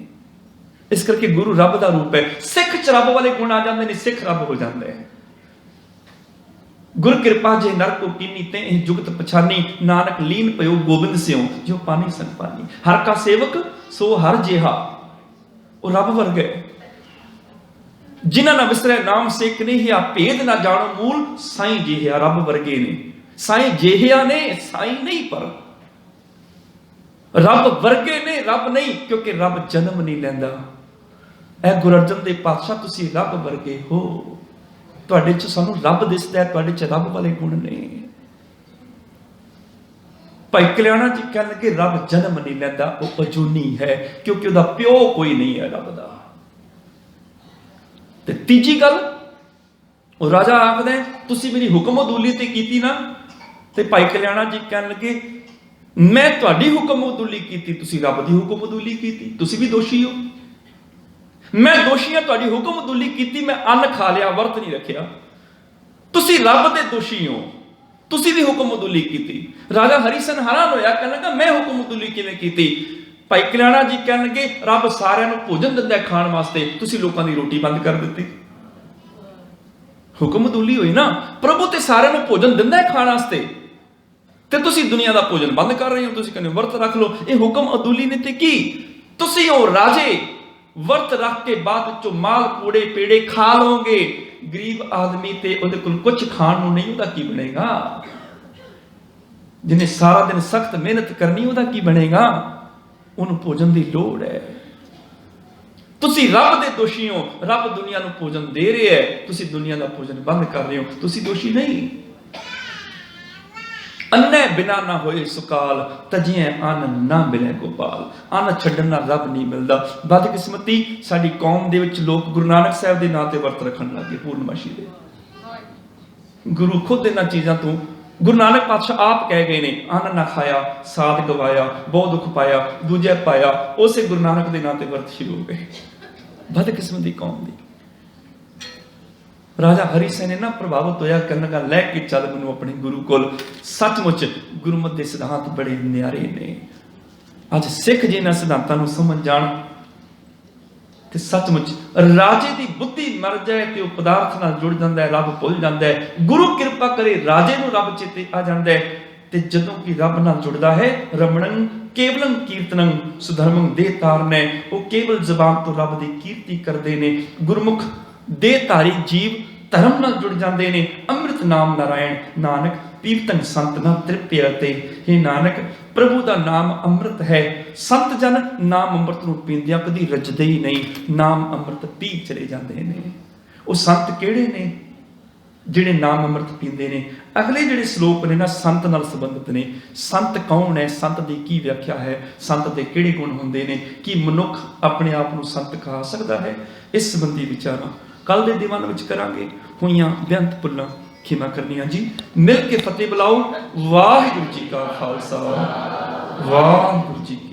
ਇਸ ਕਰਕੇ ਗੁਰੂ ਰੱਬ ਦਾ ਰੂਪ ਹੈ। ਸਿੱਖ ਚ ਰੱਬ ਵਾਲੇ ਗੁਣ ਆ ਜਾਂਦੇ ਨੇ, ਸਿੱਖ ਰੱਬ ਹੋ ਜਾਂਦੇ ਹੈ। ਗੁਰ ਕਿਰਪਾ ਜੇ ਨਰ ਕੋ ਕੀਨੀ ਤੇ ਇਹ ਜੁਗਤ ਪਛਾਨੀ, ਨਾਨਕ ਲੀਨ ਪਇਓ ਗੋਬਿੰਦ ਸਿਓ ਜੋ ਪਾਣੀ ਸੰਗ ਪਾਣੀ। ਹਰ ਕਾ ਸੇਵਕ ਸੋ ਹਰ ਜਿਹਾ, ਉਹ ਰੱਬ ਵਰਗਾ ਹੈ। ਜਿਨ੍ਹਾਂ ਨਾ ਵਿਸਰੇ ਨਾਮ ਸੇਕ ਨਹੀਂ ਆ, ਭੇਦ ਨਾ ਜਾਣੋ ਮੂਲ, ਸਾਈਂ ਜਿਹਾ ਰੱਬ ਵਰਗੇ ਨੇ। ਸਾਈਂ ਜਿਹਾ ਨੇ, ਸਾਈਂ ਨਹੀਂ, ਪਰ ਰੱਬ ਵਰਗੇ ਨੇ, ਰੱਬ ਨਹੀਂ, ਕਿਉਂਕਿ ਰੱਬ ਜਨਮ ਨਹੀਂ ਲੈਂਦਾ। ਇਹ ਗੁਰੂ ਅਰਜਨ ਦੇਵ ਪਾਤਸ਼ਾਹ ਤੁਸੀਂ ਰੱਬ ਵਰਗੇ ਹੋ, ਤੁਹਾਡੇ 'ਚ ਸਾਨੂੰ ਰੱਬ ਦਿਸਦਾ ਹੈ, ਤੁਹਾਡੇ 'ਚ ਰੱਬ ਵਾਲੇ ਗੁਣ ਨੇ। ਭਾਈ ਕਲਿਆਣਾ ਜੀ ਕਹਿਣ ਲੱਗੇ ਰੱਬ ਜਨਮ ਨਹੀਂ ਲੈਂਦਾ, ਉਹ ਅਜੂਨੀ ਹੈ ਕਿਉਂਕਿ ਉਹਦਾ ਪਿਓ ਕੋਈ ਨਹੀਂ ਹੈ ਰੱਬ ਦਾ। ਤੇ ਤੀਜੀ ਗੱਲ ਉਹ ਰਾਜਾ ਆਖਦਾ ਤੁਸੀਂ ਮੇਰੀ ਹੁਕਮ ਅਦੂਲੀ ਤੇ ਕੀਤੀ ਨਾ, ਤੇ ਭਾਈ ਕਲਿਆਣਾ ਜੀ ਕਹਿਣ ਲੱਗੇ ਮੈਂ ਤੁਹਾਡੀ ਹੁਕਮ ਅਦੂਲੀ ਕੀਤੀ, ਤੁਸੀਂ ਰੱਬ ਦੀ ਹੁਕਮ ਅਦੂਲੀ ਕੀਤੀ, ਤੁਸੀਂ ਵੀ ਦੋਸ਼ੀ ਹੋ। ਮੈਂ ਦੋਸ਼ੀ ਹਾਂ, ਤੁਹਾਡੀ ਹੁਕਮ ਅਦੂਲੀ ਕੀਤੀ, ਮੈਂ ਅੰਨ ਖਾ ਲਿਆ, ਵਰਤ ਨਹੀਂ ਰੱਖਿਆ। ਤੁਸੀਂ ਰੱਬ ਦੇ ਦੋਸ਼ੀ ਹੋ, ਤੁਸੀਂ ਵੀ ਹੁਕਮ ਅਦੂਲੀ ਕੀਤੀ। ਰਾਜਾ ਹਰੀ ਸਿੰਘ ਹੈਰਾਨ ਹੋਇਆ, ਕਹਿਣ ਲੱਗਾ ਮੈਂ ਹੁਕਮ ਅਦੂਲੀ ਕਿਵੇਂ ਕੀਤੀ? ਭਾਈ ਕਲਿਆਣਾ ਜੀ ਕਹਿਣ ਲੱਗੇ ਰੱਬ ਸਾਰਿਆਂ ਨੂੰ ਭੋਜਨ ਦਿੰਦਾ ਖਾਣ ਵਾਸਤੇ, ਤੁਸੀਂ ਲੋਕਾਂ ਦੀ ਰੋਟੀ ਬੰਦ ਕਰ ਦਿੱਤੀ। ਹੁਕਮ ਅਦੂਲੀ ਹੋਈ ਨਾ, ਪ੍ਰਭੂ ਤੇ ਸਾਰਿਆਂ ਨੂੰ ਭੋਜਨ ਦਿੰਦਾ ਹੈ ਖਾਣ ਵਾਸਤੇ, ਤੇ ਤੁਸੀਂ ਦੁਨੀਆ ਦਾ ਭੋਜਨ ਬੰਦ ਕਰ ਰਹੇ ਹੋ। ਤੁਸੀਂ ਕਹਿੰਦੇ ਵਰਤ ਰੱਖ ਲਓ, ਇਹ ਹੁਕਮ ਅਦੂਲੀ ਨੇ ਤੇ ਕੀ? ਤੁਸੀਂ ਉਹ ਰਾਜੇ ਵਰਤ ਰੱਖ ਕੇ ਬਾਅਦ ਚੋਂ ਮਾਲ ਕੂੜੇ ਪੇੜੇ ਖਾ ਲਓਗੇ। ਗਰੀਬ ਆਦਮੀ ਤੇ ਉਹਦੇ ਕੋਲ ਕੁਝ ਖਾਣ ਨੂੰ ਨਹੀਂ, ਉਹਦਾ ਕੀ ਬਣੇਗਾ? ਜਿਹਨੇ ਸਾਰਾ ਦਿਨ ਸਖਤ ਮਿਹਨਤ ਕਰਨੀ, ਉਹਦਾ ਕੀ ਬਣੇਗਾ? ਉਹਨੂੰ ਭੋਜਨ ਦੀ ਲੋੜ ਹੈ। ਤੁਸੀਂ ਰੱਬ ਦੇ ਦੋਸ਼ੀ ਹੋ, ਰੱਬ ਦੁਨੀਆ ਨੂੰ ਭੋਜਨ ਦੇ ਰਿਹਾ ਹੈ, ਤੁਸੀਂ ਦੁਨੀਆ ਦਾ ਭੋਜਨ ਬੰਦ ਕਰ ਰਹੇ ਹੋ, ਤੁਸੀਂ ਦੋਸ਼ੀ ਨਹੀਂ। अन्ने बिना ना होए सुकाल, तजिए अन्न ना मिले गोपाल। अन्न छड्डण नाल रब नहीं मिलदा। बदकिस्मती साडी कौम दे विच लोग गुरु नानक साहब दे नाम ते वर्त रखण लग गए, पूर्णमाशी दे। गुरु खुद इन्हां चीज़ां तो गुरु नानक पातशाह आप कह गए ने अन्न ना खाया, साध गवाया, बहुत दुख पाया, दूजे पाया। उसे गुरु नानक दे नाम ते वर्त शुरू हो गए। बदकिस्मती कौम दी। राजा हरि सिंह ने ना प्रभावित होया, कहने लगा लैके चल मैनू अपने गुरु कोल। सचमुच गुरमत के सिद्धांत बड़े न्यारे ने। अज सिख जे इन्हां सिद्धांतां नूं समझ जाण ते सचमुच राजे की बुद्धि मर जाए तो पदार्थ नाल जुड़ जाता है, रब भुल जाता है। गुरु कृपा करे राजे नूं रब चेते आ जाता है। ते जदों कि रब नाल जुड़दा है, रमणं केवलं कीर्तनं सुधर्मं दे तारने, वो केवल जबान तो रब की कीर्ति करते हैं। गुरमुख देहधारी जीव धर्म नाल जुड़ जाते हैं। अमृत नाम नारायण नानक ਪੀਵਤਨ ਸੰਤ ਨਾ ਤ੍ਰਿਪਿਆ ਤੇ। हे ਨਾਨਕ, ਪ੍ਰਭੂ ਦਾ ਨਾਮ ਅੰਮ੍ਰਿਤ ਹੈ। ਸੰਤ ਜਨ ਨਾਮ ਅੰਮ੍ਰਿਤ ਨੂੰ ਪੀਂਦਿਆਂ ਕਦੀ ਰੱਜਦੇ ਹੀ ਨਹੀਂ, ਨਾਮ ਅੰਮ੍ਰਿਤ ਪੀ ਚਲੇ ਜਾਂਦੇ ਨੇ। ਉਹ ਸੰਤ ਕਿਹੜੇ ਨੇ? ਜਿਹੜੇ ਨਾਮ ਅੰਮ੍ਰਿਤ ਪੀਂਦੇ ਨੇ। ਅਗਲੇ ਜਿਹੜੇ ਸ਼ਲੋਕ ਨੇ ਨਾ ਸੰਤ ਨਾਲ ਸੰਬੰਧਿਤ ਨੇ। ਸੰਤ ਕੌਣ ਹੈ? ਸੰਤ ਦੀ ਕੀ ਵਿਆਖਿਆ ਹੈ? ਸੰਤ ਦੇ ਕਿਹੜੇ ਗੁਣ ਹੁੰਦੇ ਨੇ? ਕੀ ਮਨੁੱਖ ਆਪਣੇ ਆਪ ਨੂੰ ਸੰਤ ਕਹਾ ਸਕਦਾ ਹੈ? ਇਸ ਸੰਬੰਧੀ ਵਿਚਾਰਾਂ ਕੱਲ ਦੇ ਦੀਵਾਨ ਵਿੱਚ ਕਰਾਂਗੇ। ਹੋਈਆਂ ਬੇਅੰਤ ਭੁੱਲਾਂ ਖਿਮਾ ਕਰਨੀਆਂ ਜੀ। ਮਿਲ ਕੇ ਫਤਿਹ ਬੁਲਾਓ। ਵਾਹਿਗੁਰੂ ਜੀ ਕਾ ਖਾਲਸਾ, ਵਾਹਿਗੁਰੂ ਜੀ ਕੀ